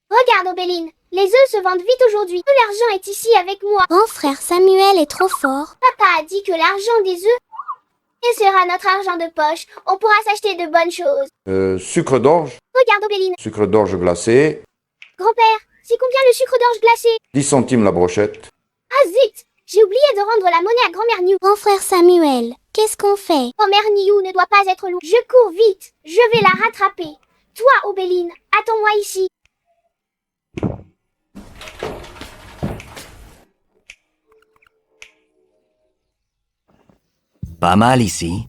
Regarde, Obéline. Les œufs se vendent vite aujourd'hui. Tout l'argent est ici avec moi. Grand frère Samuel est trop fort. Papa a dit que l'argent des œufs sera notre argent de poche. On pourra s'acheter de bonnes choses. Sucre d'orge. Regarde, Obéline. Sucre d'orge glacé. Grand-père, c'est combien le sucre d'orge glacé? 10 centimes la brochette. Ah zut! J'ai oublié de rendre la monnaie à grand-mère Niou. Grand frère Samuel, qu'est-ce qu'on fait? Grand-mère Niou ne doit pas être loin. Je cours vite. Je vais la rattraper. Toi, Obéline, attends-moi ici. Pas mal ici.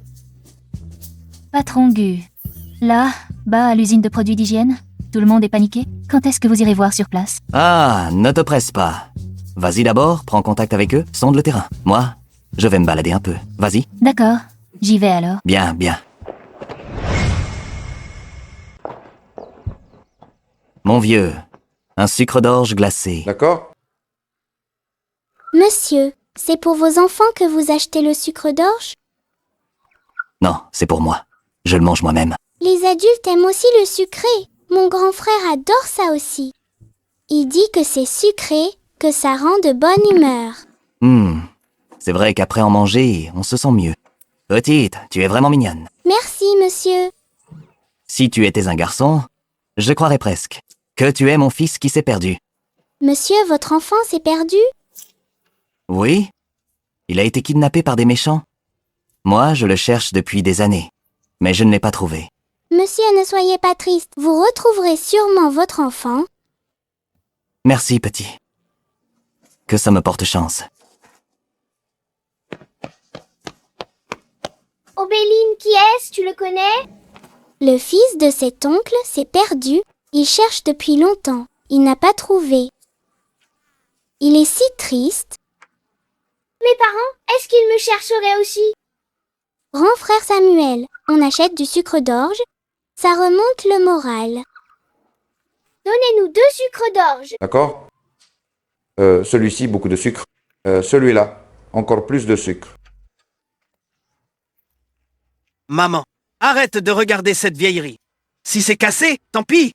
Patron Gu. Là, bas à l'usine de produits d'hygiène. Tout le monde est paniqué. Quand est-ce que vous irez voir sur place? Ah, ne te presse pas. Vas-y d'abord, prends contact avec eux, sonde le terrain. Moi, je vais me balader un peu. Vas-y. D'accord, j'y vais alors. Bien, bien. Mon vieux, un sucre d'orge glacé. D'accord? Monsieur, c'est pour vos enfants que vous achetez le sucre d'orge? Non, c'est pour moi. Je le mange moi-même. Les adultes aiment aussi le sucré. Mon grand frère adore ça aussi. Il dit que c'est sucré, que ça rend de bonne humeur. C'est vrai qu'après en manger, on se sent mieux. Petite, tu es vraiment mignonne. Merci, monsieur. Si tu étais un garçon, je croirais presque que tu es mon fils qui s'est perdu. Monsieur, votre enfant s'est perdu? Oui, il a été kidnappé par des méchants. Moi, je le cherche depuis des années, mais je ne l'ai pas trouvé. Monsieur, ne soyez pas triste. Vous retrouverez sûrement votre enfant. Merci, petit. Que ça me porte chance. Obéline, qui est-ce? Tu le connais? Le fils de cet oncle s'est perdu. Il cherche depuis longtemps. Il n'a pas trouvé. Il est si triste. Mes parents, est-ce qu'ils me chercheraient aussi? Grand frère Samuel, on achète du sucre d'orge. Ça remonte le moral. Donnez-nous 2 sucres d'orge. D'accord? Celui-ci, beaucoup de sucre. Celui-là, encore plus de sucre. Maman, arrête de regarder cette vieillerie. Si c'est cassé, tant pis.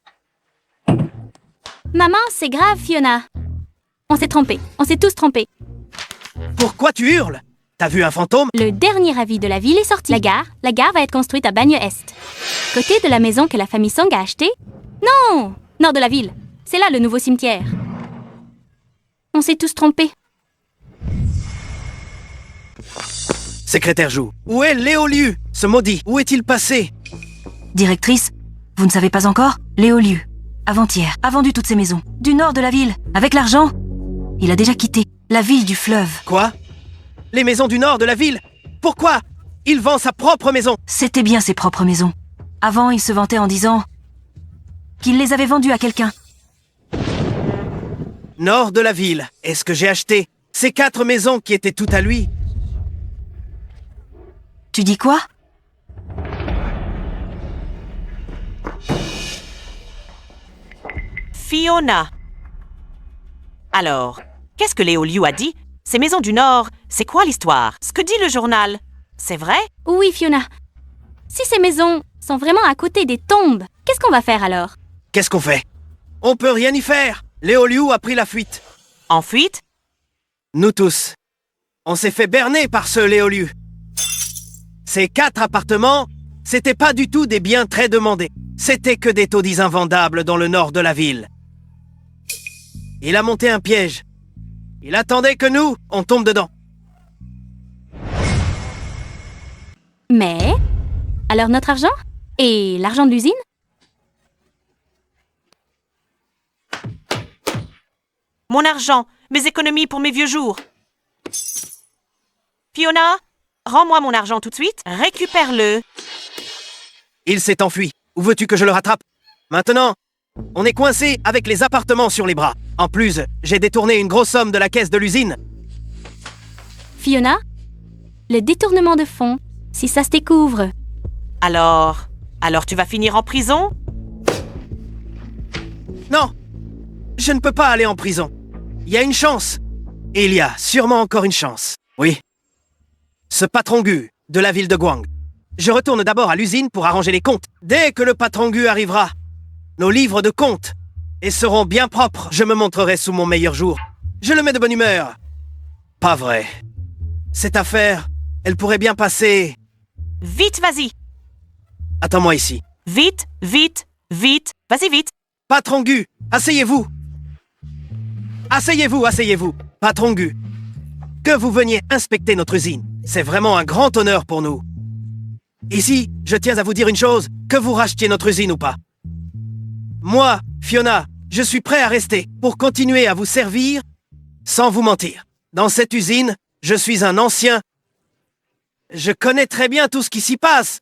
Maman, c'est grave, Fiona. On s'est trompés. On s'est tous trompés. Pourquoi tu hurles? T'as vu un fantôme? Le dernier avis de la ville est sorti. La gare va être construite à Bagne-Est. Côté de la maison que la famille Song a achetée? Non! Nord de la ville. C'est là le nouveau cimetière. On s'est tous trompés. Secrétaire Jou, où est Léoliu, ce maudit? Où est-il passé? Directrice, vous ne savez pas encore? Léoliu, avant-hier, a vendu toutes ses maisons. Du nord de la ville, avec l'argent. Il a déjà quitté la ville du fleuve. Quoi? Les maisons du nord de la ville? Pourquoi? Il vend sa propre maison. C'était bien ses propres maisons. Avant, il se vantait en disant qu'il les avait vendues à quelqu'un. Nord de la ville, est-ce que j'ai acheté ces 4 maisons qui étaient toutes à lui? Tu dis quoi? Fiona. Alors, qu'est-ce que Léoliu a dit? Ces maisons du Nord, c'est quoi l'histoire? Ce que dit le journal, c'est vrai? Oui, Fiona. Si ces maisons sont vraiment à côté des tombes, qu'est-ce qu'on va faire alors? Qu'est-ce qu'on fait? On peut rien y faire. Léoliu a pris la fuite. En fuite? Nous tous. On s'est fait berner par ce Léoliu. Ces 4 appartements, c'était pas du tout des biens très demandés. C'était que des taudis invendables dans le nord de la ville. Il a monté un piège. Il attendait que nous, on tombe dedans. Mais, alors notre argent? Et l'argent de l'usine? Mon argent, mes économies pour mes vieux jours. Fiona, rends-moi mon argent tout de suite. Récupère-le. Il s'est enfui. Où veux-tu que je le rattrape? Maintenant, on est coincé avec les appartements sur les bras. En plus, j'ai détourné une grosse somme de la caisse de l'usine. Fiona, le détournement de fonds, si ça se découvre. Alors tu vas finir en prison? Non, je ne peux pas aller en prison. Il y a une chance. Et il y a sûrement encore une chance. Oui. Ce patron Gu, de la ville de Guang. Je retourne d'abord à l'usine pour arranger les comptes. Dès que le patron Gu arrivera, nos livres de comptes et seront bien propres. Je me montrerai sous mon meilleur jour. Je le mets de bonne humeur. Pas vrai. Cette affaire, elle pourrait bien passer... Vite, vas-y. Attends-moi ici. Vite, vite, vite. Vas-y, vite. Patron Gu, asseyez-vous. Asseyez-vous, asseyez-vous. Patron Gu, que vous veniez inspecter notre usine. C'est vraiment un grand honneur pour nous. Ici, je tiens à vous dire une chose, que vous rachetiez notre usine ou pas. Moi, Fiona, je suis prêt à rester pour continuer à vous servir sans vous mentir. Dans cette usine, je suis un ancien. Je connais très bien tout ce qui s'y passe.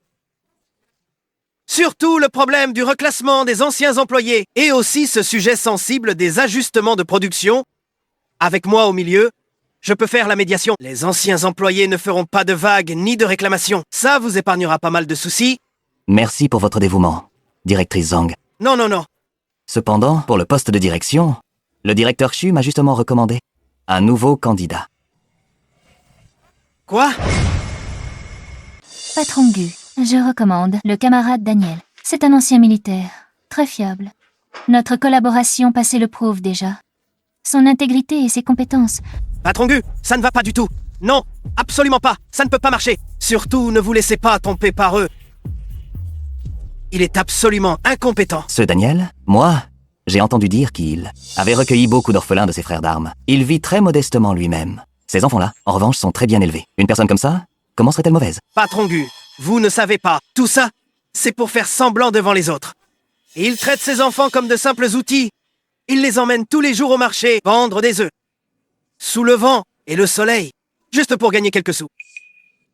Surtout le problème du reclassement des anciens employés et aussi ce sujet sensible des ajustements de production. Avec moi au milieu, je peux faire la médiation. Les anciens employés ne feront pas de vagues ni de réclamations. Ça vous épargnera pas mal de soucis. Merci pour votre dévouement, directrice Zhang. Non, non, non. Cependant, pour le poste de direction, le directeur Xu m'a justement recommandé un nouveau candidat. Quoi? Patron Gu, je recommande le camarade Daniel. C'est un ancien militaire, très fiable. Notre collaboration passée le prouve déjà. Son intégrité et ses compétences. Patron Gu, ça ne va pas du tout. Non, absolument pas. Ça ne peut pas marcher. Surtout, ne vous laissez pas tromper par eux. Il est absolument incompétent. Ce Daniel, moi, j'ai entendu dire qu'il avait recueilli beaucoup d'orphelins de ses frères d'armes. Il vit très modestement lui-même. Ces enfants-là, en revanche, sont très bien élevés. Une personne comme ça, comment serait-elle mauvaise? Patron Gu, vous ne savez pas. Tout ça, c'est pour faire semblant devant les autres. Et il traite ses enfants comme de simples outils. Ils les emmènent tous les jours au marché, vendre des œufs. Sous le vent et le soleil, juste pour gagner quelques sous.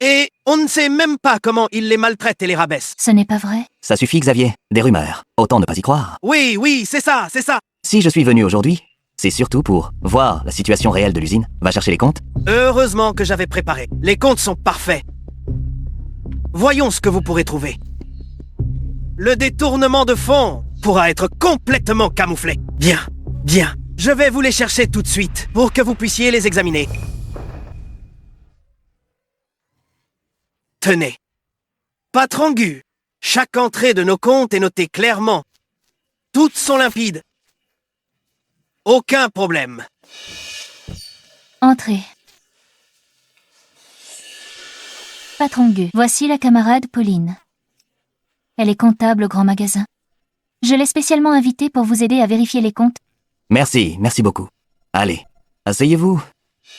Et on ne sait même pas comment ils les maltraitent et les rabaissent. Ce n'est pas vrai. Ça suffit, Xavier. Des rumeurs. Autant ne pas y croire. Oui, oui, c'est ça, c'est ça. Si je suis venu aujourd'hui, c'est surtout pour voir la situation réelle de l'usine. Va chercher les comptes. Heureusement que j'avais préparé. Les comptes sont parfaits. Voyons ce que vous pourrez trouver. Le détournement de fonds pourra être complètement camouflé. Bien, bien. Je vais vous les chercher tout de suite pour que vous puissiez les examiner. Tenez. Patron Gu, chaque entrée de nos comptes est notée clairement. Toutes sont limpides. Aucun problème. Entrez. Patron Gu, voici la camarade Pauline. Elle est comptable au grand magasin. Je l'ai spécialement invitée pour vous aider à vérifier les comptes. Merci, merci beaucoup. Allez, asseyez-vous.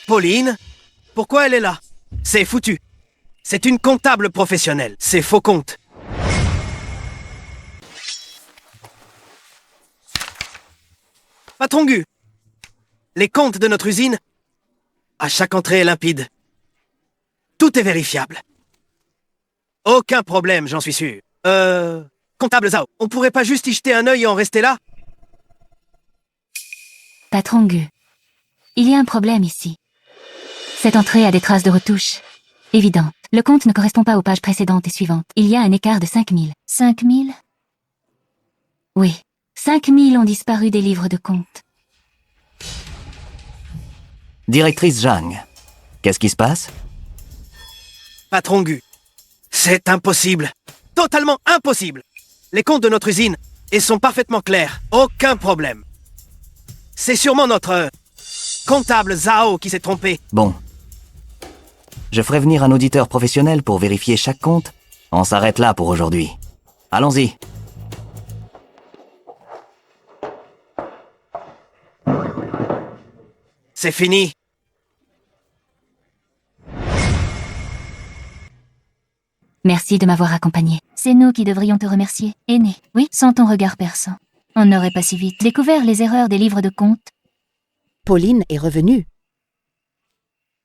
Pauline, pourquoi elle est là? C'est foutu. C'est une comptable professionnelle. C'est faux compte. Patron Gu, les comptes de notre usine, à chaque entrée est limpide. Tout est vérifiable. Aucun problème, j'en suis sûr. Comptable Zhao, on pourrait pas juste y jeter un œil et en rester là? Patron Gu, il y a un problème ici. Cette entrée a des traces de retouche. Évidentes. Le compte ne correspond pas aux pages précédentes et suivantes. Il y a un écart de 5000. 5000? Oui. 5000 ont disparu des livres de compte. Directrice Zhang, qu'est-ce qui se passe? Patron Gu, c'est impossible. Totalement impossible. Les comptes de notre usine, ils sont parfaitement clairs. Aucun problème. C'est sûrement notre comptable Zhao qui s'est trompé. Bon. Je ferai venir un auditeur professionnel pour vérifier chaque compte. On s'arrête là pour aujourd'hui. Allons-y. C'est fini. Merci de m'avoir accompagné. C'est nous qui devrions te remercier. Aîné, oui, sans ton regard perçant. On n'aurait pas si vite découvert les erreurs des livres de compte. Pauline est revenue.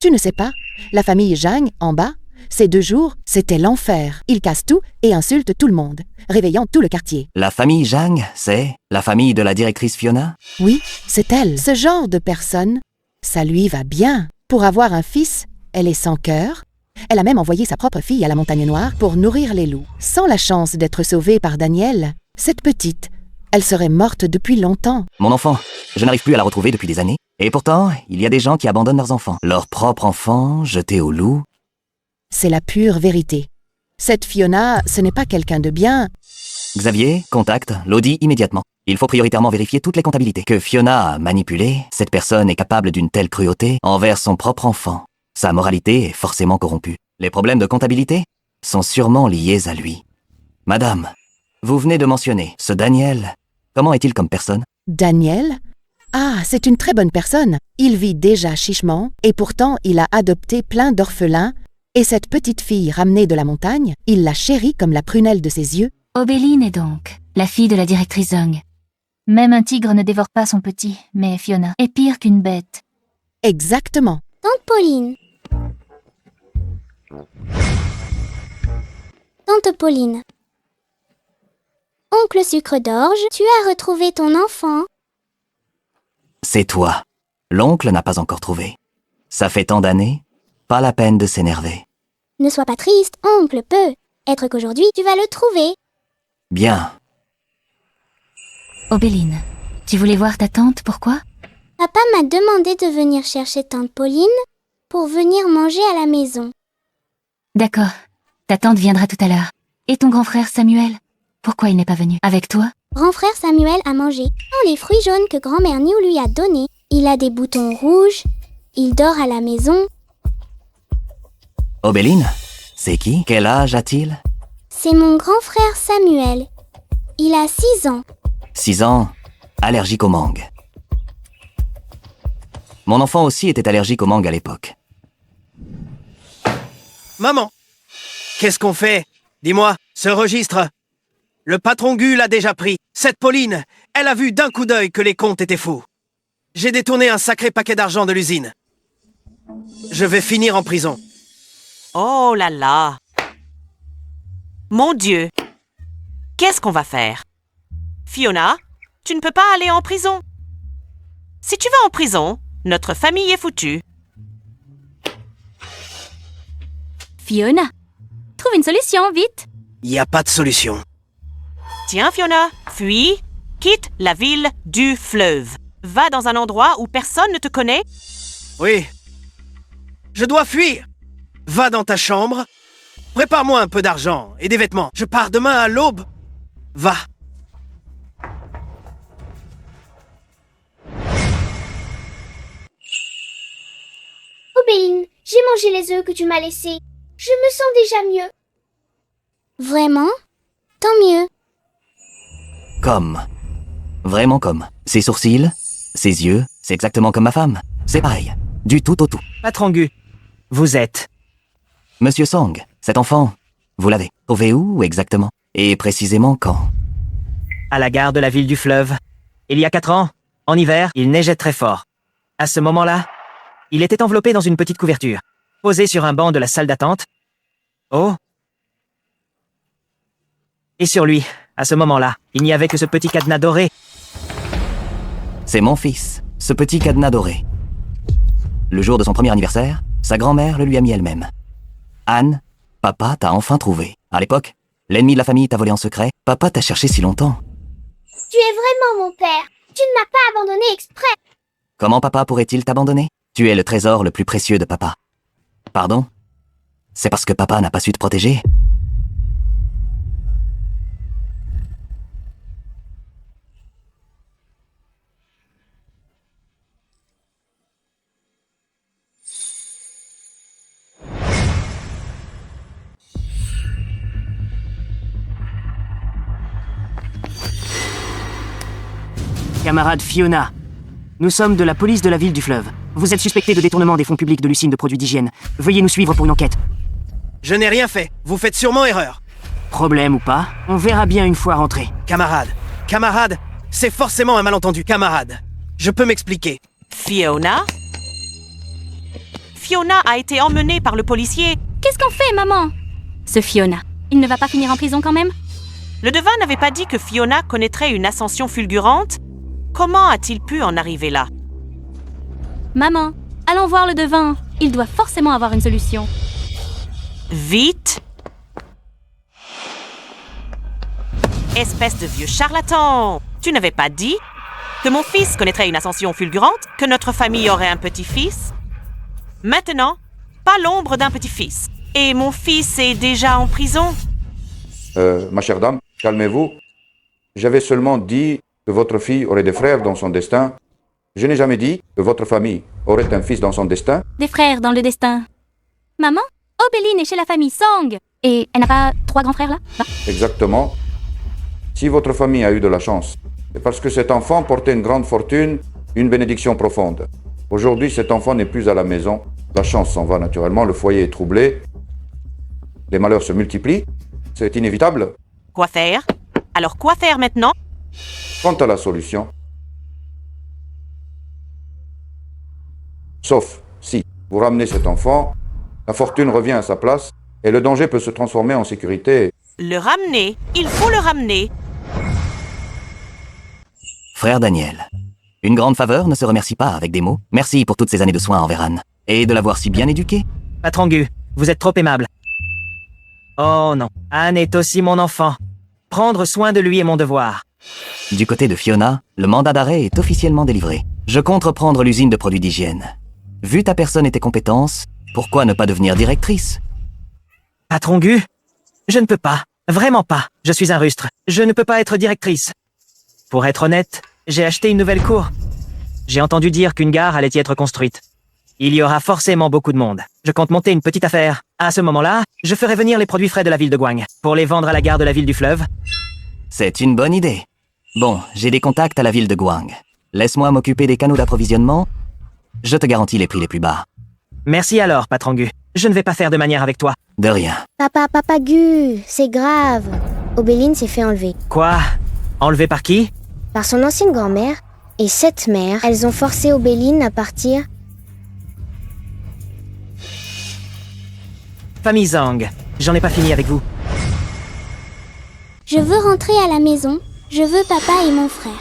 Tu ne sais pas, la famille Zhang, en bas, ces 2 jours, c'était l'enfer. Ils cassent tout et insultent tout le monde, réveillant tout le quartier. La famille Zhang, c'est la famille de la directrice Fiona? Oui, c'est elle. Ce genre de personne, ça lui va bien. Pour avoir un fils, elle est sans cœur. Elle a même envoyé sa propre fille à la Montagne Noire pour nourrir les loups. Sans la chance d'être sauvée par Daniel, cette petite, elle serait morte depuis longtemps. Mon enfant, je n'arrive plus à la retrouver depuis des années. Et pourtant, il y a des gens qui abandonnent leurs enfants. Leurs propres enfants, jetés aux loups. C'est la pure vérité. Cette Fiona, ce n'est pas quelqu'un de bien. Xavier, contacte l'audit immédiatement. Il faut prioritairement vérifier toutes les comptabilités. Que Fiona a manipulé, cette personne est capable d'une telle cruauté envers son propre enfant. Sa moralité est forcément corrompue. Les problèmes de comptabilité sont sûrement liés à lui. Madame, vous venez de mentionner ce Daniel. Comment est-il comme personne? Daniel? Ah, c'est une très bonne personne. Il vit déjà chichement, et pourtant il a adopté plein d'orphelins, et cette petite fille ramenée de la montagne, il la chérit comme la prunelle de ses yeux. Obéline est donc la fille de la directrice Zhang. Même un tigre ne dévore pas son petit, mais Fiona est pire qu'une bête. Exactement. Tante Pauline. Tante Pauline. Oncle Sucre d'Orge, tu as retrouvé ton enfant? C'est toi. L'oncle n'a pas encore trouvé. Ça fait tant d'années, pas la peine de s'énerver. Ne sois pas triste, oncle peut. Être qu'aujourd'hui, tu vas le trouver. Bien. Obéline, tu voulais voir ta tante, pourquoi? Papa m'a demandé de venir chercher tante Pauline pour venir manger à la maison. D'accord. Ta tante viendra tout à l'heure. Et ton grand frère Samuel? Pourquoi il n'est pas venu? Avec toi? Grand frère Samuel a mangé les fruits jaunes que grand-mère Niou lui a donnés. Il a des boutons rouges. Il dort à la maison. Obéline? C'est qui? Quel âge a-t-il? C'est mon grand frère Samuel. Il a 6 ans. 6 ans, allergique aux mangues. Mon enfant aussi était allergique aux mangues à l'époque. Maman, qu'est-ce qu'on fait? Dis-moi, ce registre. Le patron Gu l'a déjà pris. Cette Pauline, elle a vu d'un coup d'œil que les comptes étaient faux. J'ai détourné un sacré paquet d'argent de l'usine. Je vais finir en prison. Oh là là. Mon Dieu. Qu'est-ce qu'on va faire? Fiona, tu ne peux pas aller en prison. Si tu vas en prison, notre famille est foutue. Fiona, trouve une solution, vite. Il n'y a pas de solution. Tiens, Fiona, fuis, quitte la ville du fleuve. Va dans un endroit où personne ne te connaît. Oui. Je dois fuir. Va dans ta chambre. Prépare-moi un peu d'argent et des vêtements. Je pars demain à l'aube. Va. Obéline, j'ai mangé les œufs que tu m'as laissés. Je me sens déjà mieux. Vraiment? Tant mieux. Comme. Vraiment comme. Ses sourcils, ses yeux, c'est exactement comme ma femme. C'est pareil. Du tout au tout. Patron Gu, vous êtes... Monsieur Song, cet enfant, vous l'avez trouvé où exactement? Et précisément quand? À la gare de la ville du fleuve. Il y a 4 ans, en hiver, il neigeait très fort. À ce moment-là, il était enveloppé dans une petite couverture, posé sur un banc de la salle d'attente. Oh! Et sur lui, à ce moment-là, il n'y avait que ce petit cadenas doré. C'est mon fils, ce petit cadenas doré. Le jour de son premier anniversaire, sa grand-mère le lui a mis elle-même. Anne, papa t'a enfin trouvé. À l'époque, l'ennemi de la famille t'a volé en secret. Papa t'a cherché si longtemps. Tu es vraiment mon père. Tu ne m'as pas abandonné exprès. Comment papa pourrait-il t'abandonner? Tu es le trésor le plus précieux de papa. Pardon? C'est parce que papa n'a pas su te protéger? Camarade Fiona, nous sommes de la police de la ville du fleuve. Vous êtes suspecté de détournement des fonds publics de l'usine de produits d'hygiène. Veuillez nous suivre pour une enquête. Je n'ai rien fait. Vous faites sûrement erreur. Problème ou pas, on verra bien une fois rentré. Camarade, c'est forcément un malentendu, camarade. Je peux m'expliquer. Fiona a été emmenée par le policier. Qu'est-ce qu'on fait, maman? Ce Fiona, il ne va pas finir en prison quand même? Le devin n'avait pas dit que Fiona connaîtrait une ascension fulgurante? Comment a-t-il pu en arriver là? Maman, allons voir le devin. Il doit forcément avoir une solution. Vite! Espèce de vieux charlatan! Tu n'avais pas dit que mon fils connaîtrait une ascension fulgurante, que notre famille aurait un petit-fils? Maintenant, pas l'ombre d'un petit-fils. Et mon fils est déjà en prison? Ma chère dame, calmez-vous. J'avais seulement dit que votre fille aurait des frères dans son destin. Je n'ai jamais dit que votre famille aurait un fils dans son destin. Des frères dans le destin. Maman, Obéline est chez la famille Song. Et elle n'a pas 3 grands frères là? Exactement. Si votre famille a eu de la chance, c'est parce que cet enfant portait une grande fortune, une bénédiction profonde. Aujourd'hui, cet enfant n'est plus à la maison. La chance s'en va naturellement, le foyer est troublé. Les malheurs se multiplient. C'est inévitable. Quoi faire? Alors quoi faire maintenant? Quant à la solution, sauf si vous ramenez cet enfant, la fortune revient à sa place et le danger peut se transformer en sécurité. Le ramener? Il faut le ramener. Frère Daniel, une grande faveur ne se remercie pas avec des mots. Merci pour toutes ces années de soins envers Anne. Et de l'avoir si bien éduquée. Patron Gu, vous êtes trop aimable. Oh non, Anne est aussi mon enfant. Prendre soin de lui est mon devoir. Du côté de Fiona, le mandat d'arrêt est officiellement délivré. Je compte reprendre l'usine de produits d'hygiène. Vu ta personne et tes compétences, pourquoi ne pas devenir directrice? Patron Gu, je ne peux pas. Vraiment pas. Je suis un rustre. Je ne peux pas être directrice. Pour être honnête, j'ai acheté une nouvelle cour. J'ai entendu dire qu'une gare allait y être construite. Il y aura forcément beaucoup de monde. Je compte monter une petite affaire. À ce moment-là, je ferai venir les produits frais de la ville de Gwang pour les vendre à la gare de la ville du fleuve. C'est une bonne idée. Bon, j'ai des contacts à la ville de Gwang. Laisse-moi m'occuper des canaux d'approvisionnement. Je te garantis les prix les plus bas. Merci alors, Patron Gu. Je ne vais pas faire de manière avec toi. De rien. Papa Gu, c'est grave. Obéline s'est fait enlever. Quoi? Enlevé par qui? Par son ancienne grand-mère et cette mère, elles ont forcé Obéline à partir. Famille Zhang, j'en ai pas fini avec vous. Je veux rentrer à la maison. Je veux papa et mon frère.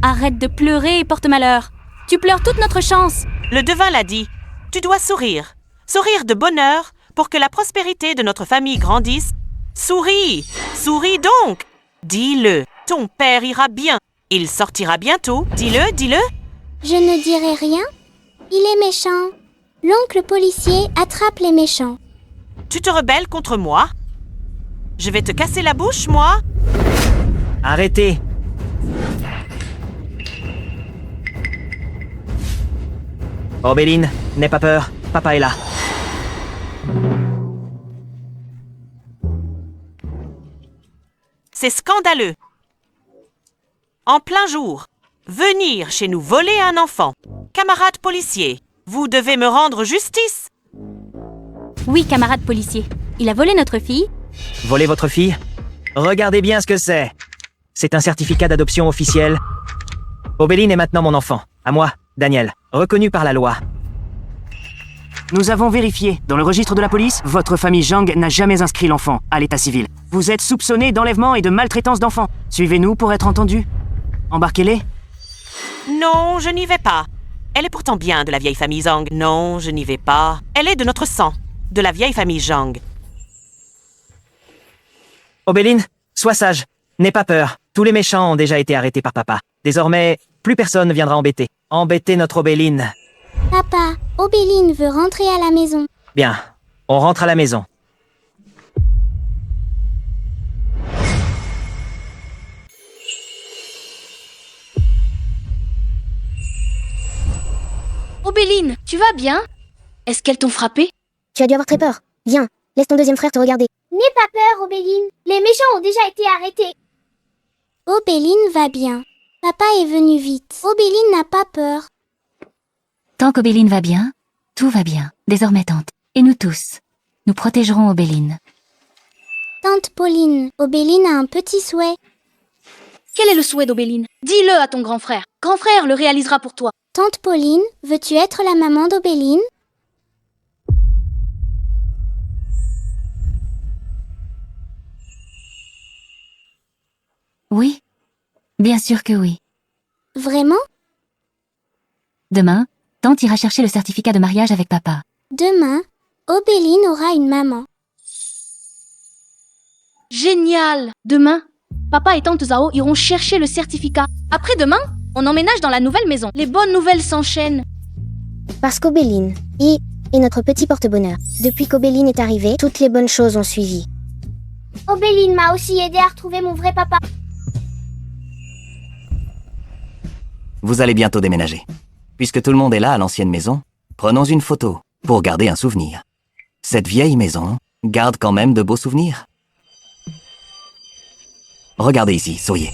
Arrête de pleurer et porte malheur. Tu pleures toute notre chance. Le devin l'a dit. Tu dois sourire. Sourire de bonheur pour que la prospérité de notre famille grandisse. Souris. Souris donc. Dis-le. Ton père ira bien. Il sortira bientôt. Dis-le, dis-le. Je ne dirai rien. Il est méchant. L'oncle policier attrape les méchants. Tu te rebelles contre moi? Je vais te casser la bouche, moi? Arrêtez! Obéline, n'aie pas peur, papa est là. C'est scandaleux. En plein jour, venir chez nous voler un enfant. Camarade policier, vous devez me rendre justice. Oui, camarade policier. Il a volé notre fille. Voler votre fille? Regardez bien ce que c'est. C'est un certificat d'adoption officiel. Obéline est maintenant mon enfant. À moi, Daniel, reconnu par la loi. Nous avons vérifié. Dans le registre de la police, votre famille Zhang n'a jamais inscrit l'enfant à l'état civil. Vous êtes soupçonné d'enlèvement et de maltraitance d'enfants. Suivez-nous pour être entendus. Embarquez-les. Non, je n'y vais pas. Elle est pourtant bien de la vieille famille Zhang. Non, je n'y vais pas. Elle est de notre sang, de la vieille famille Zhang. Obéline, sois sage. N'aie pas peur. Tous les méchants ont déjà été arrêtés par papa. Désormais, plus personne ne viendra embêter. Embêter notre Obéline. Papa, Obéline veut rentrer à la maison. Bien, on rentre à la maison. Obéline, tu vas bien? Est-ce qu'elles t'ont frappé? Tu as dû avoir très peur. Viens, laisse ton deuxième frère te regarder. N'aie pas peur, Obéline. Les méchants ont déjà été arrêtés. Obéline va bien. Papa est venu vite. Obéline n'a pas peur. Tant qu'Obéline va bien, tout va bien. Désormais, tante. Et nous tous. Nous protégerons Obéline. Tante Pauline, Obéline a un petit souhait. Quel est le souhait d'Obéline? Dis-le à ton grand frère. Grand frère le réalisera pour toi. Tante Pauline, veux-tu être la maman d'Obéline? Oui. Bien sûr que oui. Vraiment? Demain, tante ira chercher le certificat de mariage avec papa. Demain, Obéline aura une maman. Génial! Demain, papa et tante Zhao iront chercher le certificat. Après-demain, on emménage dans la nouvelle maison. Les bonnes nouvelles s'enchaînent. Parce qu'Obéline est notre petit porte-bonheur. Depuis qu'Obéline est arrivée, toutes les bonnes choses ont suivi. Obéline m'a aussi aidé à retrouver mon vrai papa. Vous allez bientôt déménager. Puisque tout le monde est là à l'ancienne maison, prenons une photo pour garder un souvenir. Cette vieille maison garde quand même de beaux souvenirs. Regardez ici, souriez.